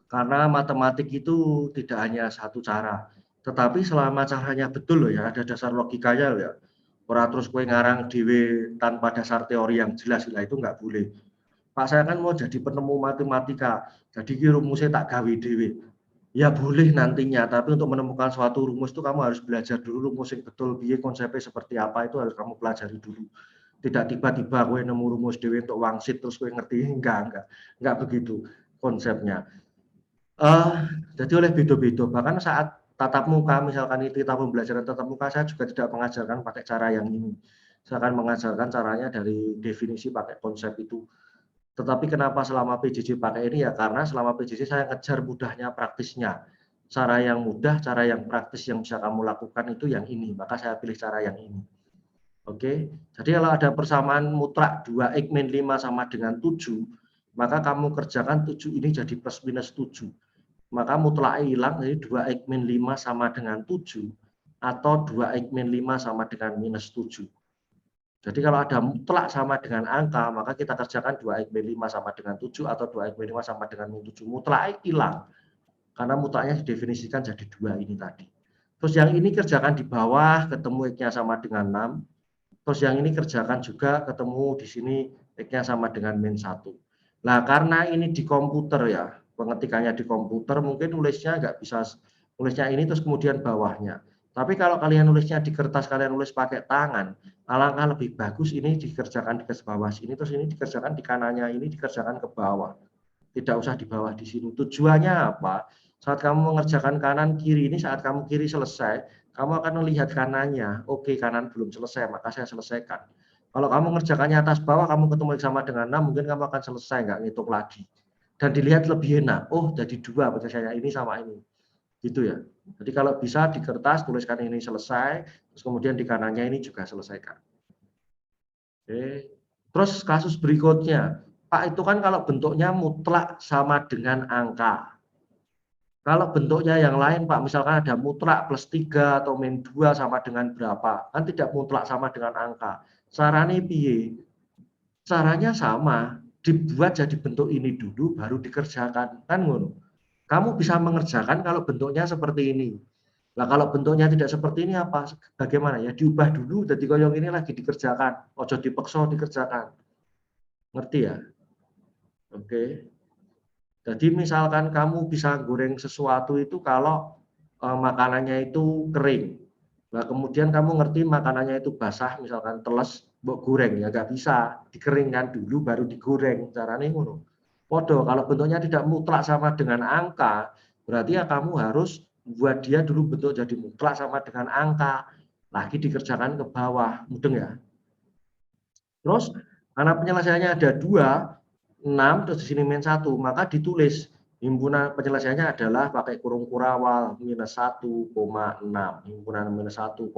Karena matematik itu tidak hanya satu cara, tetapi selama caranya betul loh ya, ada dasar logikanya loh ya. Ora terus kue ngarang dhewe tanpa dasar teori yang jelas, lah itu nggak boleh. Pak saya kan mau jadi penemu matematika, jadi ki rumusnya tak gawe dhewe. Ya boleh nantinya, tapi untuk menemukan suatu rumus itu kamu harus belajar dulu rumus yang betul, biar konsepnya seperti apa itu harus kamu pelajari dulu. Tidak tiba-tiba kowe nemu rumus dhewe untuk wangsit terus kowe ngerti, enggak begitu konsepnya. Eh, jadi oleh beda-beda, bahkan saat tatap muka, misalkan itu kita pembelajaran tatap muka, saya juga tidak mengajarkan pakai cara yang ini. Saya akan mengajarkan caranya dari definisi pakai konsep itu. Tetapi kenapa selama PJJ pakai ini ya karena selama PJJ saya ngejar mudahnya praktisnya. Cara yang mudah, cara yang praktis yang bisa kamu lakukan itu yang ini, maka saya pilih cara yang ini. Oke, jadi kalau ada persamaan mutlak 2x min 5 sama dengan 7, maka kamu kerjakan 7 ini jadi plus minus 7. Maka mutlaknya hilang, jadi 2x min 5 sama dengan 7, atau 2x min 5 sama dengan minus 7. Jadi kalau ada mutlak sama dengan angka, maka kita kerjakan 2x min 5 sama dengan 7, atau 2x min 5 sama dengan min 7. Mutlaknya hilang, karena mutlaknya didefinisikan jadi 2 ini tadi. Terus yang ini kerjakan di bawah, ketemu x-nya sama dengan 6. Terus yang ini kerjakan juga, ketemu di sini x-nya sama dengan min 1. Nah, karena ini di komputer ya, pengetikannya di komputer, mungkin nulisnya nggak bisa, nulisnya ini terus kemudian bawahnya. Tapi kalau kalian nulisnya di kertas, kalian nulis pakai tangan, alangkah lebih bagus ini dikerjakan di bawah sini, terus ini dikerjakan di kanannya, ini dikerjakan ke bawah. Tidak usah di bawah di sini. Tujuannya apa? Saat kamu mengerjakan kanan kiri ini, saat kamu kiri selesai, kamu akan melihat kanannya. Oke, kanan belum selesai, maka saya selesaikan. Kalau kamu mengerjakannya atas bawah, kamu ketemu sama dengan 6, mungkin kamu akan selesai, nggak ngitung lagi. Dan dilihat lebih enak. Oh, jadi 2 penyelesaiannya ini sama ini. Gitu ya. Jadi kalau bisa di kertas, tuliskan ini selesai, terus kemudian di kanannya ini juga selesaikan. Oke. Terus kasus berikutnya, Pak itu kan kalau bentuknya mutlak sama dengan angka. Kalau bentuknya yang lain Pak, misalkan ada mutlak plus 3 atau min 2 sama dengan berapa, kan tidak mutlak sama dengan angka. Caranya piye? Caranya sama, dibuat jadi bentuk ini dulu baru dikerjakan, kan ngono. Kamu bisa mengerjakan kalau bentuknya seperti ini. Nah, kalau bentuknya tidak seperti ini apa? Bagaimana ya? Diubah dulu jadi koyong ini lagi dikerjakan. Ojo dipeksa dikerjakan. Ngerti ya? Oke. Jadi misalkan kamu bisa goreng sesuatu itu kalau makanannya itu kering. Nah, kemudian kamu ngerti makanannya itu basah, misalkan teles, mbok goreng ya nggak bisa, dikeringkan dulu baru digoreng. Caranya ngono. Podo, kalau bentuknya tidak mutlak sama dengan angka, berarti ya kamu harus buat dia dulu bentuk jadi mutlak sama dengan angka. Lagi dikerjakan ke bawah, mudeng ya. Terus karena penyelesaiannya ada 2, 6 terus di sini min 1, maka ditulis himpunan penyelesaiannya adalah pakai kurung kurawal minus 1,6, himpunan minus 1,6.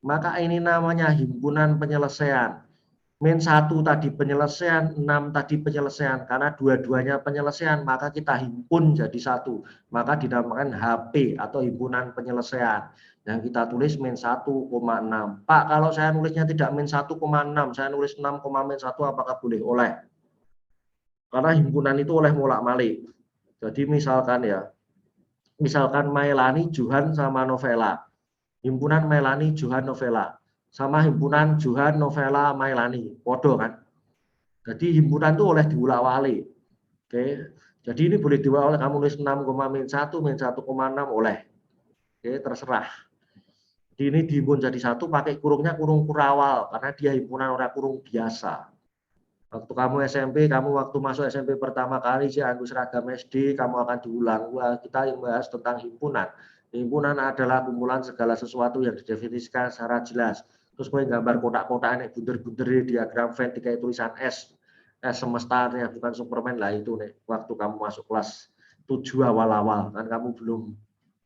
Maka ini namanya himpunan penyelesaian. Min 1 tadi penyelesaian, 6 tadi penyelesaian. Karena dua-duanya penyelesaian, maka kita himpun jadi satu. Maka dinamakan HP atau himpunan penyelesaian. Yang kita tulis min 1,6. Pak, kalau saya nulisnya tidak min 1,6, saya nulis 6, min 1, apakah boleh? Oleh. Karena himpunan itu oleh molak-malik. Jadi misalkan Mailani, Johan sama Novela. Himpunan Mailani, Johan, Novela. Sama himpunan Johan, Novela, Mailani. Podo kan? Jadi himpunan itu oleh diulak-walik. Oke. Jadi ini boleh diulak oleh kamu nulis 6, min 1, min 1,6 oleh. Oke, terserah. Jadi ini dihimpun jadi satu pakai kurungnya kurung kurawal karena dia himpunan orang kurung biasa. Waktu kamu SMP, kamu waktu masuk SMP pertama kali sih anggo seragam SD, kamu akan diulang. Wah, kita yang bahas tentang himpunan. Himpunan adalah kumpulan segala sesuatu yang didefinisikan secara jelas. Terus gue gambar kotak-kotak ini bunder-bunder diagram Venn kayak tulisan S. S semesta ya, bukan Superman lah itu nih. Waktu kamu masuk kelas 7 awal-awal kan kamu belum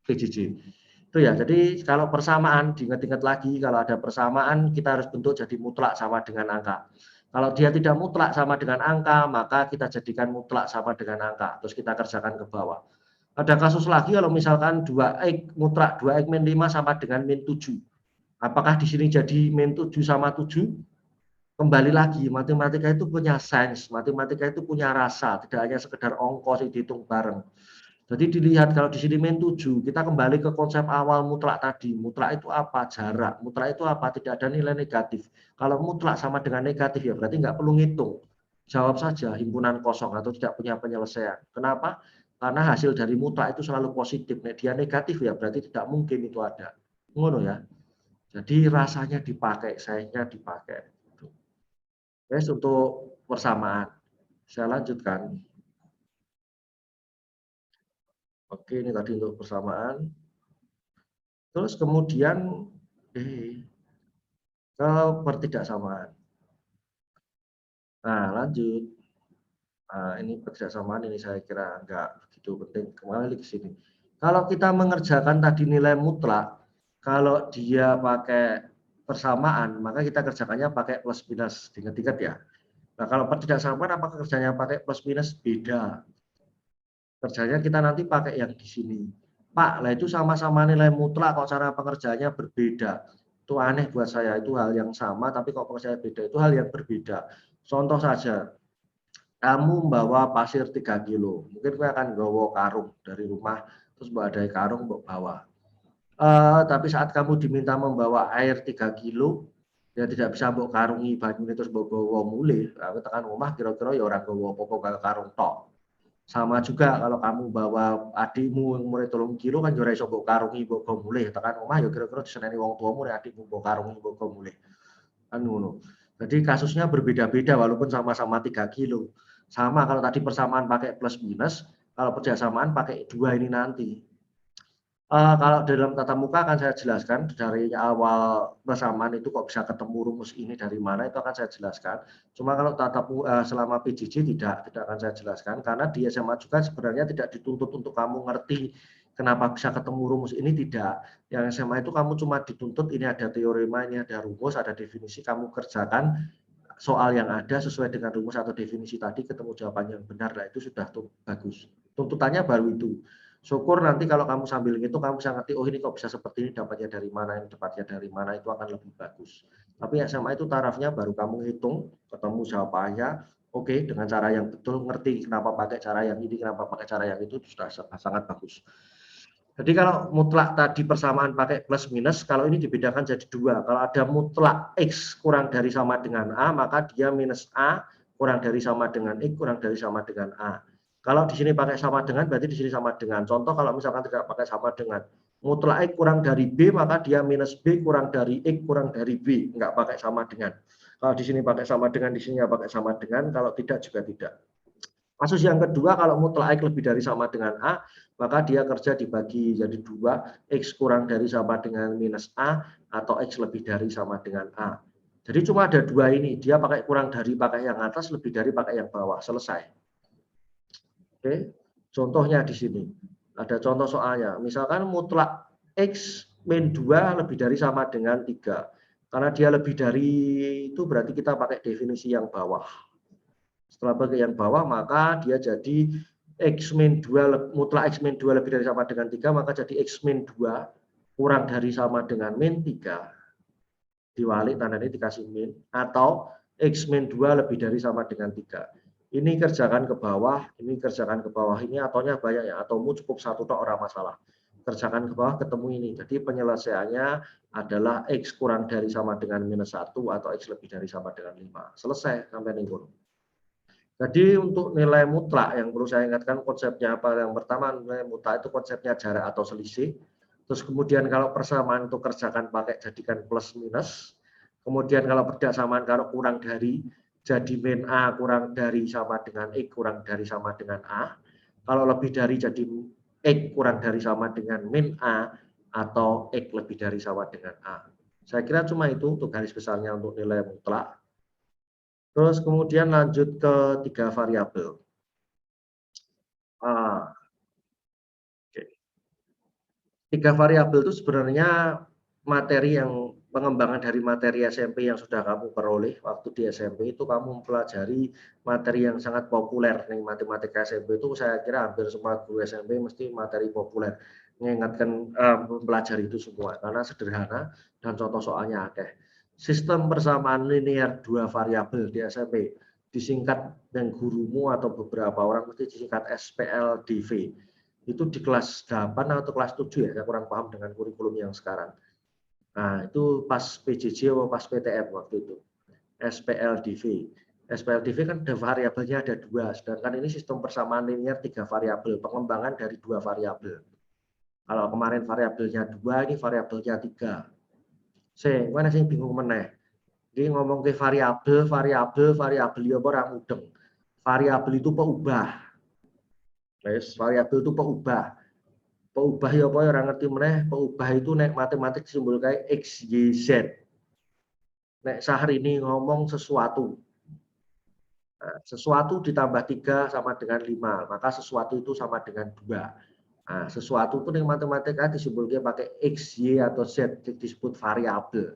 PJJ. Itu ya. Jadi kalau persamaan diingat-ingat lagi kalau ada persamaan kita harus bentuk jadi mutlak sama dengan angka. Kalau dia tidak mutlak sama dengan angka, maka kita jadikan mutlak sama dengan angka. Terus kita kerjakan ke bawah. Ada kasus lagi kalau misalkan 2x mutlak 2x min 5 sama dengan min 7. Apakah di sini jadi min 7 sama 7? Kembali lagi, matematika itu punya sains, matematika itu punya rasa, tidak hanya sekedar ongkos yang dihitung bareng. Jadi dilihat kalau di sini min 7, kita kembali ke konsep awal mutlak tadi. Mutlak itu apa? Jarak. Mutlak itu apa? Tidak ada nilai negatif. Kalau mutlak sama dengan negatif ya berarti nggak perlu ngitung. Jawab saja himpunan kosong atau tidak punya penyelesaian. Kenapa? Karena hasil dari mutlak itu selalu positif. Nek dia negatif ya berarti tidak mungkin itu ada. Ngono ya. Jadi rasanya dipakai, sainsnya dipakai. Terus untuk persamaan. Saya lanjutkan. Oke, ini tadi untuk persamaan. Terus kemudian ke pertidaksamaan. Nah, lanjut. Nah, ini pertidaksamaan ini saya kira enggak begitu penting. Kembali ke sini. Kalau kita mengerjakan tadi nilai mutlak, kalau dia pakai persamaan, maka kita kerjakannya pakai plus minus. Diingat-ingat ya. Nah, kalau pertidaksamaan apakah kerjanya pakai plus minus? Beda. Kerjanya kita nanti pakai yang di sini. Pak, lah itu sama-sama nilai mutlak kok cara pengerjaannya berbeda. Itu aneh buat saya, itu hal yang sama tapi kok pengerjaannya beda, itu hal yang berbeda. Contoh saja, kamu membawa pasir 3 kilo, mungkin kamu akan bawa karung dari rumah, terus bawa dari karung bawa. Tapi saat kamu diminta membawa air 3 kilo, ya tidak bisa bawa karungi banyu terus bawa mulih. Aku tekan rumah kira-kira ya orang bawa pokok karung tok. Sama juga kalau kamu bawa adikmu yang umure 3 kilo kan yo ora iso mbok karungi mbok go mulih tekan omah ya kira-kira diseneni wong tuamu nek adikmu mbok karungi mbok go mulih. Kan ngono. Jadi kasusnya berbeda-beda walaupun sama-sama 3 kilo. Sama kalau tadi persamaan pakai plus minus, kalau persamaan pakai 2 ini nanti. Kalau dalam tatap muka akan saya jelaskan dari awal persamaan itu kok bisa ketemu rumus ini dari mana itu akan saya jelaskan. Cuma kalau selama PJJ tidak akan saya jelaskan karena di SMA juga sebenarnya tidak dituntut untuk kamu ngerti kenapa bisa ketemu rumus ini tidak. Yang SMA itu kamu cuma dituntut ini ada teorema, ini ada rumus, ada definisi, kamu kerjakan soal yang ada sesuai dengan rumus atau definisi tadi, ketemu jawaban yang benar, lah itu sudah bagus. Tuntutannya baru itu. Syukur nanti kalau kamu sambil ngitung, kamu bisa ngerti, oh ini kok bisa seperti ini, dapatnya dari mana, ini dapatnya dari mana, itu akan lebih bagus. Tapi SMA itu tarafnya baru kamu hitung, ketemu jawabannya, oke, dengan cara yang betul, ngerti kenapa pakai cara yang ini, kenapa pakai cara yang itu sudah sangat bagus. Jadi kalau mutlak tadi persamaan pakai plus minus, kalau ini dibedakan jadi dua. Kalau ada mutlak X kurang dari sama dengan A, maka dia minus A kurang dari sama dengan X kurang dari sama dengan A. Kalau di sini pakai sama dengan, berarti di sini sama dengan. Contoh kalau misalkan tidak pakai sama dengan, mutlak X kurang dari B, maka dia minus B kurang dari X kurang dari B. Enggak pakai sama dengan. Kalau di sini pakai sama dengan, di sini nggak pakai sama dengan. Kalau tidak juga tidak. Kasus yang kedua, kalau mutlak X lebih dari sama dengan A, maka dia kerja dibagi jadi dua, X kurang dari sama dengan minus A, atau X lebih dari sama dengan A. Jadi cuma ada dua ini, dia pakai kurang dari pakai yang atas, lebih dari pakai yang bawah, selesai. Oke, contohnya di sini. Ada contoh soalnya, misalkan mutlak X min 2 lebih dari sama dengan 3. Karena dia lebih dari itu berarti kita pakai definisi yang bawah. Setelah pakai yang bawah, maka dia jadi X min 2, mutlak X min 2 lebih dari sama dengan 3, maka jadi X min 2 kurang dari sama dengan min 3. Diwalik, tanda ini dikasih min. Atau X min 2 lebih dari sama dengan 3. Ini kerjakan ke bawah, ini kerjakan ke bawah. Ini atonya banyak ya, atomu cukup satu tok, orang masalah. Kerjakan ke bawah ketemu ini. Jadi penyelesaiannya adalah X kurang dari sama dengan minus 1 atau X lebih dari sama dengan 5. Selesai sampai nih. Jadi untuk nilai mutlak yang perlu saya ingatkan konsepnya apa? Yang pertama nilai mutlak itu konsepnya jarak atau selisih. Terus kemudian kalau persamaan itu kerjakan pakai jadikan plus minus. Kemudian kalau persamaan kalau kurang dari jadi min A kurang dari sama dengan X kurang dari sama dengan A. Kalau lebih dari jadi X kurang dari sama dengan min A atau X lebih dari sama dengan A. Saya kira cuma itu untuk garis besarnya untuk nilai mutlak. Terus kemudian lanjut ke 3 variabel. Ah, oke. 3 variabel itu sebenarnya materi yang pengembangan dari materi SMP yang sudah kamu peroleh waktu di SMP itu kamu mempelajari materi yang sangat populer nih matematika SMP itu saya kira hampir semua guru SMP mesti materi populer mengingatkan mempelajari itu semua karena sederhana dan contoh soalnya ada. Sistem persamaan linear dua variabel di SMP disingkat dengan gurumu atau beberapa orang mesti disingkat SPLDV. Itu di kelas 8 atau kelas 7 ya, saya kurang paham dengan kurikulum yang sekarang. Nah, itu pas PJJ atau pas PTM waktu itu. SPLDV. SPLDV kan ada variabelnya ada dua, sedangkan ini sistem persamaan linear 3 variabel, pengembangan dari 2 variabel. Kalau kemarin variabelnya 2, ini variabelnya 3. Mana sih bingung meneh. Ini ngomong ke variabel, ya orang mudeng. Variabel itu peubah. Variabel itu peubah. Peubah ya apa ya orang ngerti meneh, peubah itu nek matematik simbol kayak X, Y, Z. Nek Syahrini ngomong sesuatu. Nah, sesuatu ditambah 3 sama dengan 5, maka sesuatu itu sama dengan 2. Nah, sesuatu itu yang matematika disimbolnya pakai X, Y, atau Z, disebut variabel.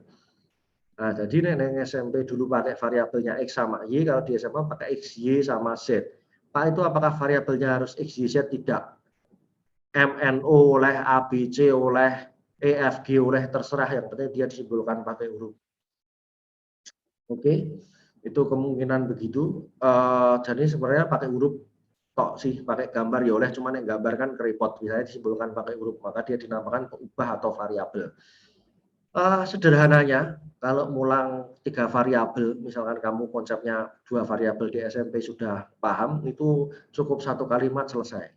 Nah, jadi nek SMP dulu pakai variabelnya X sama Y, kalau di SMA pakai X, Y, sama Z. Pak itu apakah variabelnya harus X, Y, Z? Tidak. MNO oleh ABC oleh EFG oleh terserah yang penting dia disimbolkan pakai huruf. Oke, itu kemungkinan begitu. Jadi sebenarnya pakai huruf tok sih, pakai gambar ya oleh, cuman yang gambar kan keripot, misalnya disimbolkan pakai huruf, maka dia dinamakan peubah atau variabel. Sederhananya, kalau mulang 3 variabel, misalkan kamu konsepnya 2 variabel di SMP sudah paham, itu cukup 1 kalimat selesai.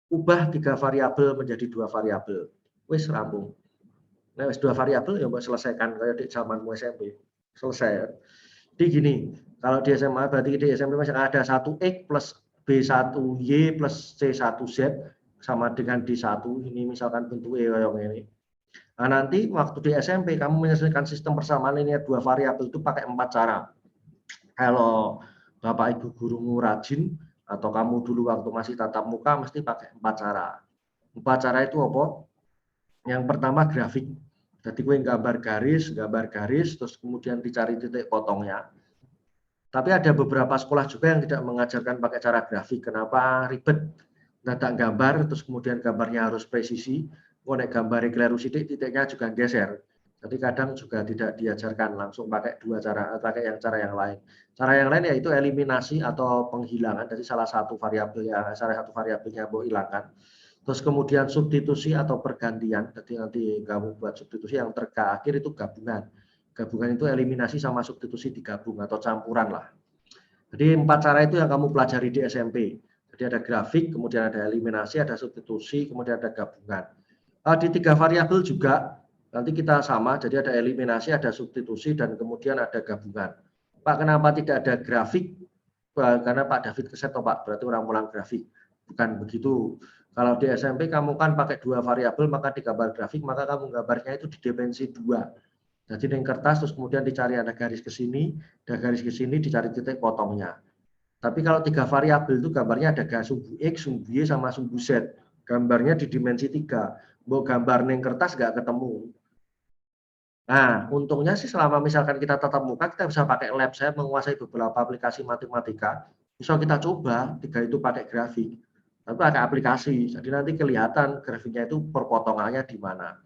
Ubah 3 variabel menjadi 2 variabel. Wis rampung. Nah, wis 2 variabel ya mbok selesaikan kayak di zamanmu SMP. Selesai. Jadi gini, kalau di SMA berarti di SMP masih ada 1X plus B1Y plus C1Z sama dengan D1. Ini misalkan bentuknya yang ini. Nah, nanti waktu di SMP kamu menyelesaikan sistem persamaan linear 2 variabel itu pakai 4 cara. Kalau Bapak Ibu gurumu rajin, atau kamu dulu waktu masih tatap muka mesti pakai 4 cara. 4 cara itu apa? Yang pertama grafik. Jadi gue gambar garis, terus kemudian dicari titik potongnya. Tapi ada beberapa sekolah juga yang tidak mengajarkan pakai cara grafik. Kenapa ribet? Nggak gambar, terus kemudian gambarnya harus presisi. Konek gambar keliru sidik, titiknya juga geser. Jadi kadang juga tidak diajarkan langsung pakai dua cara, pakai cara yang lain. Cara yang lain yaitu eliminasi atau penghilangan dari salah satu variabelnya mau hilangkan. Terus kemudian substitusi atau pergantian. Jadi nanti kamu buat substitusi yang terakhir itu gabungan. Gabungan itu eliminasi sama substitusi digabung atau campuran lah. Jadi 4 cara itu yang kamu pelajari di SMP. Jadi ada grafik, kemudian ada eliminasi, ada substitusi, kemudian ada gabungan. Di 3 variabel juga nanti kita sama, jadi ada eliminasi, ada substitusi, dan kemudian ada gabungan. Pak, kenapa tidak ada grafik? Karena Pak David keset, oh Pak, berarti orang pulang grafik. Bukan begitu. Kalau di SMP kamu kan pakai 2 variabel, maka di gambar grafik, maka kamu gambarnya itu di dimensi 2. Jadi di kertas, terus kemudian dicari ada garis ke sini, ada garis ke sini, dicari titik potongnya. Tapi kalau 3 variabel itu gambarnya ada sumbu X, sumbu Y, sama sumbu Z. Gambarnya di dimensi 3. Mau gambar neng kertas nggak ketemu. Nah, untungnya sih selama misalkan kita tatap muka, kita bisa pakai lab. Saya menguasai beberapa aplikasi matematika. Bisa kita coba, 3 itu pakai grafik. Tapi pakai aplikasi. Jadi nanti kelihatan grafiknya itu perpotongannya di mana.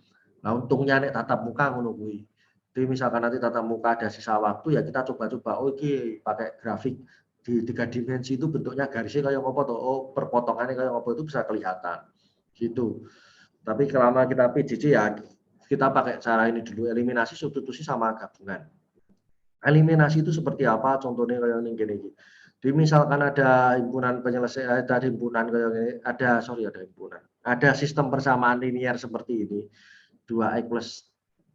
Nah, untungnya nek tatap muka ngono kuwi. Jadi misalkan nanti tatap muka ada sisa waktu, ya kita coba-coba. Oke, pakai grafik di 3 dimensi itu bentuknya garisnya kayak apa tuh? Oh, perpotongannya kayak apa, itu bisa kelihatan. Gitu. Tapi selama kita PJJ ya kita pakai cara ini dulu, eliminasi, substitusi, sama gabungan. Eliminasi itu seperti apa? Contohnya kayak gini. Jadi misalkan ada himpunan penyelesaian, ada himpunan kayak gini, ada himpunan. Ada sistem persamaan linier seperti ini. 2x plus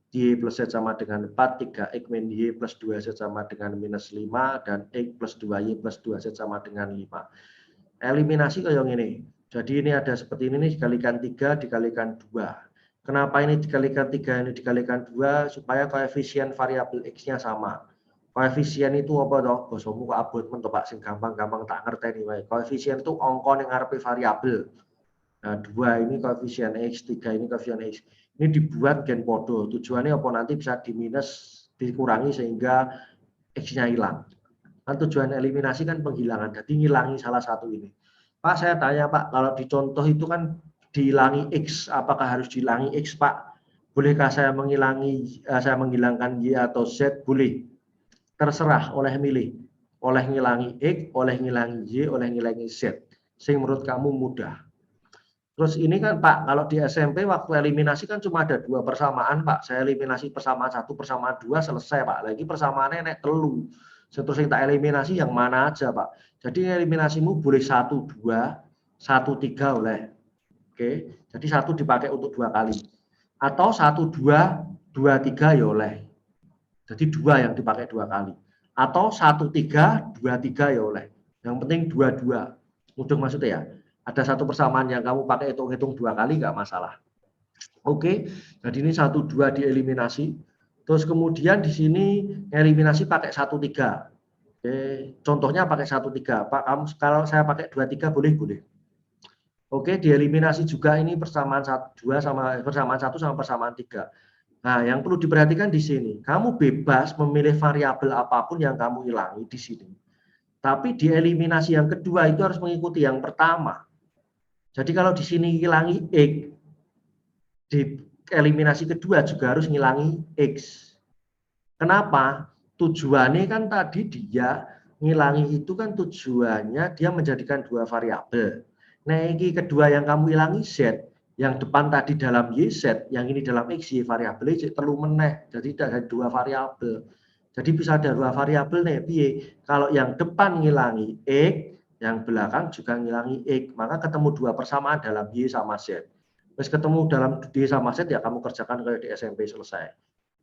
Y plus Z sama dengan 4, 3x min Y plus 2Z sama dengan minus 5, dan X plus 2Y plus 2Z sama dengan 5. Eliminasi kayak gini. Jadi ini ada seperti ini nih, dikalikan 3, dikalikan 2. Kenapa ini dikalikan 3, ini dikalikan 2? Supaya koefisien variabel X-nya sama. Koefisien itu apa toh? Bosomu kok abot men Pak, sing gampang-gampang tak ngerteni wae. Koefisien itu angka ning ngarepe variabel. Nah, 2 ini koefisien X, 3 ini koefisien X. Ini dibuat gen podo. Tujuannya apa? Nanti bisa diminus, dikurangi sehingga X-nya hilang. Kan tujuan eliminasi kan penghilangan, jadi ngilangi salah satu ini. Pak, saya tanya Pak, kalau di contoh itu kan dihilangi X, apakah harus dihilangi X Pak? Bolehkah saya menghilangkan Y atau Z? Boleh, terserah, oleh milih. Oleh ngilangi X, oleh ngilangi Y, oleh ngilangi Z. Sing menurut kamu mudah. Terus ini kan Pak, kalau di SMP waktu eliminasi kan cuma ada 2 persamaan Pak. Saya eliminasi persamaan 1, persamaan 2, selesai Pak. Lagi persamaannya nek telu. Terus yang tak eliminasi yang mana aja Pak. Jadi eliminasimu boleh 1, 2, 1, 3 oleh. Oke, jadi 1 dipakai untuk 2 kali. Atau 1, 2, 2, 3 ya oleh. Jadi 2 yang dipakai 2 kali. Atau 1, 3, 2, 3 ya oleh. Yang penting 2, 2. Mudah maksudnya ya. Ada satu persamaan yang kamu pakai hitung-hitung 2 kali nggak masalah. Oke, jadi ini 1, 2 dieliminasi. Terus kemudian di sini eliminasi pakai 1, 3. Oke, contohnya pakai 1, 3. Pak, kamu kalau saya pakai 2, 3 boleh? Boleh. Oke, dieliminasi juga ini persamaan 2 sama persamaan 1 sama persamaan 3. Nah, yang perlu diperhatikan di sini, kamu bebas memilih variabel apapun yang kamu hilangi di sini. Tapi di eliminasi yang kedua itu harus mengikuti yang pertama. Jadi kalau di sini hilangi X, di eliminasi kedua juga harus ngilangi X. Kenapa? Tujuannya kan tadi dia ngilangi itu kan tujuannya dia menjadikan 2 variabel. Nah, ini kedua yang kamu hilangi Z, yang depan tadi dalam YZ, yang ini dalam X, Y variabel Y perlu meneh. Jadi ada 2 variabel. Jadi bisa ada 2 variabel nih, piye? Kalau yang depan ngilangi X, yang belakang juga ngilangi X, maka ketemu 2 persamaan dalam Y sama Z. Terus ketemu dalam D sama Z, ya kamu kerjakan kayak di SMP, selesai.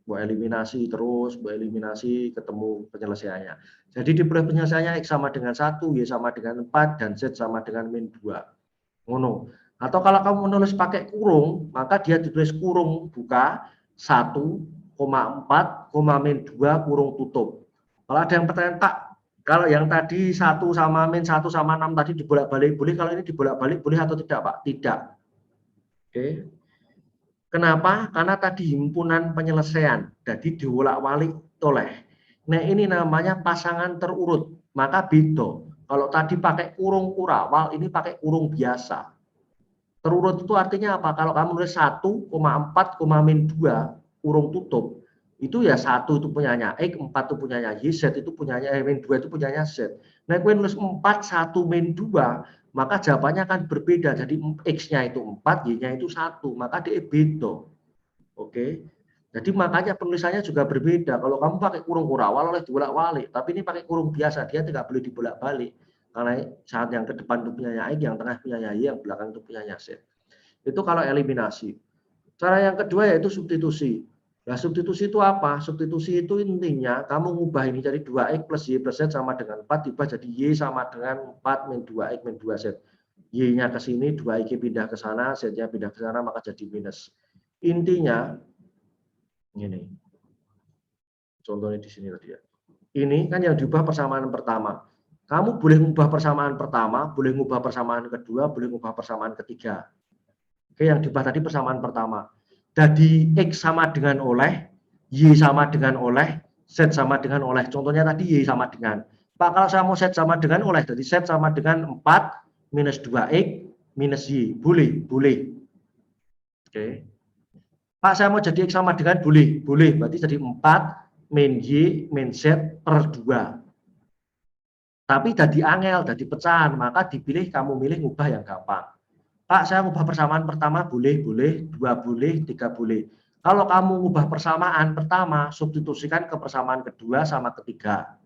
Buat eliminasi terus, buat eliminasi, ketemu penyelesaiannya. Jadi di penyelesaiannya X sama dengan 1, Y sama dengan 4, dan Z sama dengan min 2. Ngono. Atau kalau kamu menulis pakai kurung, maka dia ditulis kurung buka 1,4, min 2 kurung tutup. Kalau ada yang pertanyaan, Pak, kalau yang tadi 1 sama min 1 sama 6 tadi dibolak-balik boleh, kalau ini dibolak-balik boleh atau tidak, Pak? Tidak. Oke. Kenapa? Karena tadi himpunan penyelesaian, jadi dibolak-balik oleh. Nah, ini namanya pasangan terurut. Maka beda. Kalau tadi pakai kurung kurawal, ini pakai kurung biasa. Terurut itu artinya apa? Kalau kamu nulis 1,4, min 2, kurung tutup, itu ya 1 itu punyanya X, 4 itu punyanya Y, Z itu punyanya, min 2 itu punyanya Z. Nah, kue nulis 4, 1, min 2, maka jawabannya akan berbeda. Jadi X-nya itu 4, Y-nya itu 1, maka dia beda. Oke. Jadi makanya penulisannya juga berbeda. Kalau kamu pakai kurung kurawal oleh dibolak-balik, tapi ini pakai kurung biasa, dia tidak boleh dibolak-balik. Karena saat yang ke depan itu punyanya X, yang tengah punyanya Y, yang belakang itu punyanya Z. Itu kalau eliminasi. Cara yang kedua yaitu substitusi. Nah, substitusi itu apa? Substitusi itu intinya kamu ngubah ini jadi 2X plus Y plus Z sama dengan 4, diubah jadi Y sama dengan 4 min 2X min 2Z. Y-nya ke sini, 2X pindah ke sana, Z-nya pindah ke sana, maka jadi minus. Intinya, ini. Contohnya di sini tadi ya. Ini kan yang diubah persamaan pertama. Kamu boleh mengubah persamaan pertama, boleh mengubah persamaan kedua, boleh mengubah persamaan ketiga. Oke, yang diubah tadi persamaan pertama. Jadi X sama dengan oleh, Y sama dengan oleh, Z sama dengan oleh. Contohnya tadi Y sama dengan. Pak, kalau saya mau Z sama dengan oleh, jadi Z sama dengan 4 minus 2X minus Y. Boleh? Boleh. Oke. Pak, saya mau jadi X sama dengan boleh? Boleh. Berarti jadi 4 min Y min Z per 2. Tapi jadi angel, jadi pecahan. Maka dipilih, kamu milih ngubah yang gampang. Pak, saya ngubah persamaan pertama boleh, boleh, 2 boleh, 3 boleh. Kalau kamu ngubah persamaan pertama, substitusikan ke persamaan kedua sama ketiga.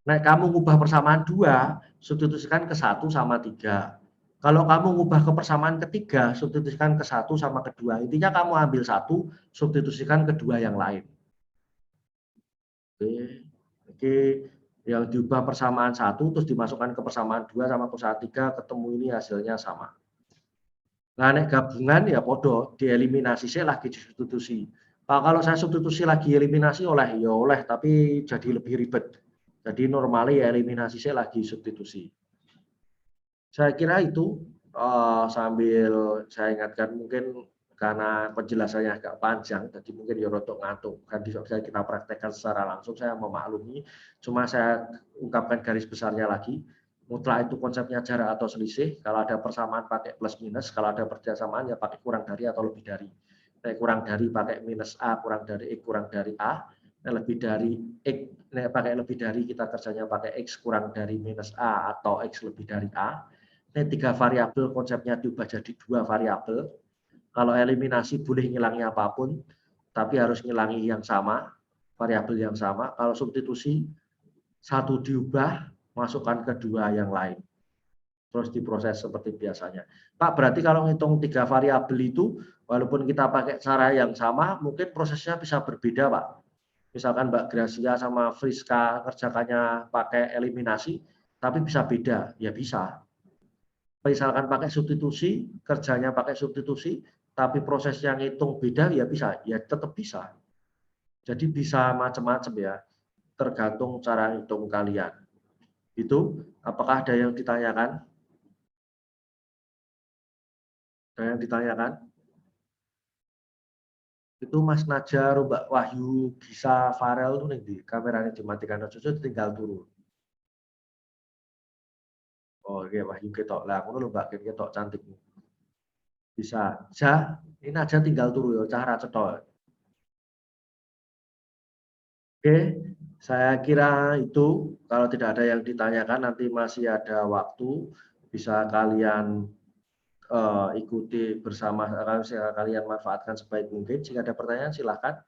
Nah, kamu ngubah persamaan 2, substitusikan ke 1 sama 3. Kalau kamu ngubah ke persamaan ketiga, substitusikan ke 1 sama kedua. Intinya kamu ambil 1, substitusikan kedua yang lain. Oke. Oke. Yang diubah persamaan 1, terus dimasukkan ke persamaan 2 sama persamaan 3, ketemu ini hasilnya sama. Nah, nek gabungan ya podo, dieliminasi saya lagi substitusi. Nah, kalau saya substitusi lagi eliminasi oleh, ya oleh, tapi jadi lebih ribet. Jadi normalnya ya eliminasi saya lagi substitusi. Saya kira itu sambil saya ingatkan mungkin karena penjelasannya agak panjang, jadi mungkin ya rotok ngantuk. Kan bisa kita praktekkan secara langsung, saya memaklumi. Cuma saya ungkapkan garis besarnya lagi. Mutlak itu konsepnya jarak atau selisih. Kalau ada persamaan pakai plus minus, kalau ada persamaan ya pakai kurang dari atau lebih dari. Nah, kurang dari pakai minus A, kurang dari X, kurang dari A. Nah, lebih dari X, nah, pakai lebih dari kita kerjanya pakai X kurang dari minus A atau X lebih dari A. Ini 3 variabel konsepnya diubah jadi 2 variabel. Kalau eliminasi boleh ngilangi apapun, tapi harus ngilangi yang sama, variabel yang sama. Kalau substitusi, satu diubah, masukkan kedua yang lain. Terus diproses seperti biasanya. Pak, berarti kalau ngitung 3 variabel itu, walaupun kita pakai cara yang sama, mungkin prosesnya bisa berbeda, Pak. Misalkan Mbak Gracia sama Friska kerjakannya pakai eliminasi, tapi bisa beda. Ya bisa. Misalkan pakai substitusi, kerjanya pakai substitusi, tapi proses yang hitung beda, ya bisa, ya tetap bisa. Jadi bisa macam-macam ya, tergantung cara hitung kalian. Itu, apakah ada yang ditanyakan? Ada yang ditanyakan? Itu Mas Najar, Mbak Wahyu, Gisa, Farel itu nih di kameranya dimatikan aja, tinggal turun. Oh, oke, Wahyu ketok lah, ngono lho Mbak, ketok cantik. Bisa. Ja, ini aja tinggal turun ya, cara cetok. Oke, saya kira itu kalau tidak ada yang ditanyakan nanti masih ada waktu bisa kalian ikuti bersama, kalian manfaatkan sebaik mungkin. Jika ada pertanyaan silahkan.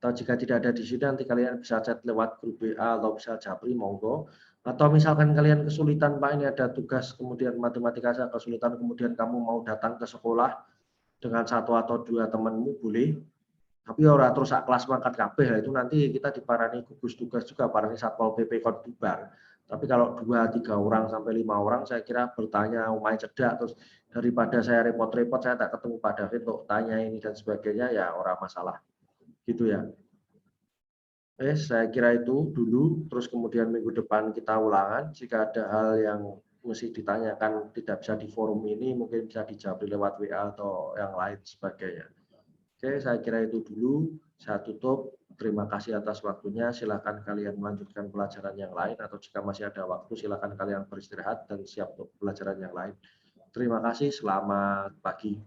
Atau jika tidak ada di sini nanti kalian bisa chat lewat grup WA atau bisa japri monggo. Atau misalkan kalian kesulitan Pak ini ada tugas kemudian matematika saya kesulitan kemudian kamu mau datang ke sekolah dengan satu atau dua temanmu boleh. Tapi ora terus sak kelas mangkat kabeh itu nanti kita diparani gugus tugas juga parani Satpol PP kon bubar. Tapi kalau 2, 3 orang sampai 5 orang saya kira bertanya umai cedak terus daripada saya repot-repot saya tak ketemu Pak David untuk tanya ini dan sebagainya ya ora masalah. Gitu ya. Saya kira itu dulu terus kemudian minggu depan kita ulangan jika ada hal yang mesti ditanyakan tidak bisa di forum ini mungkin bisa dijawab lewat WA atau yang lain sebagainya. Oke, saya kira itu dulu. Saya tutup. Terima kasih atas waktunya. Silakan kalian melanjutkan pelajaran yang lain atau jika masih ada waktu silakan kalian beristirahat dan siap untuk pelajaran yang lain. Terima kasih, selamat pagi.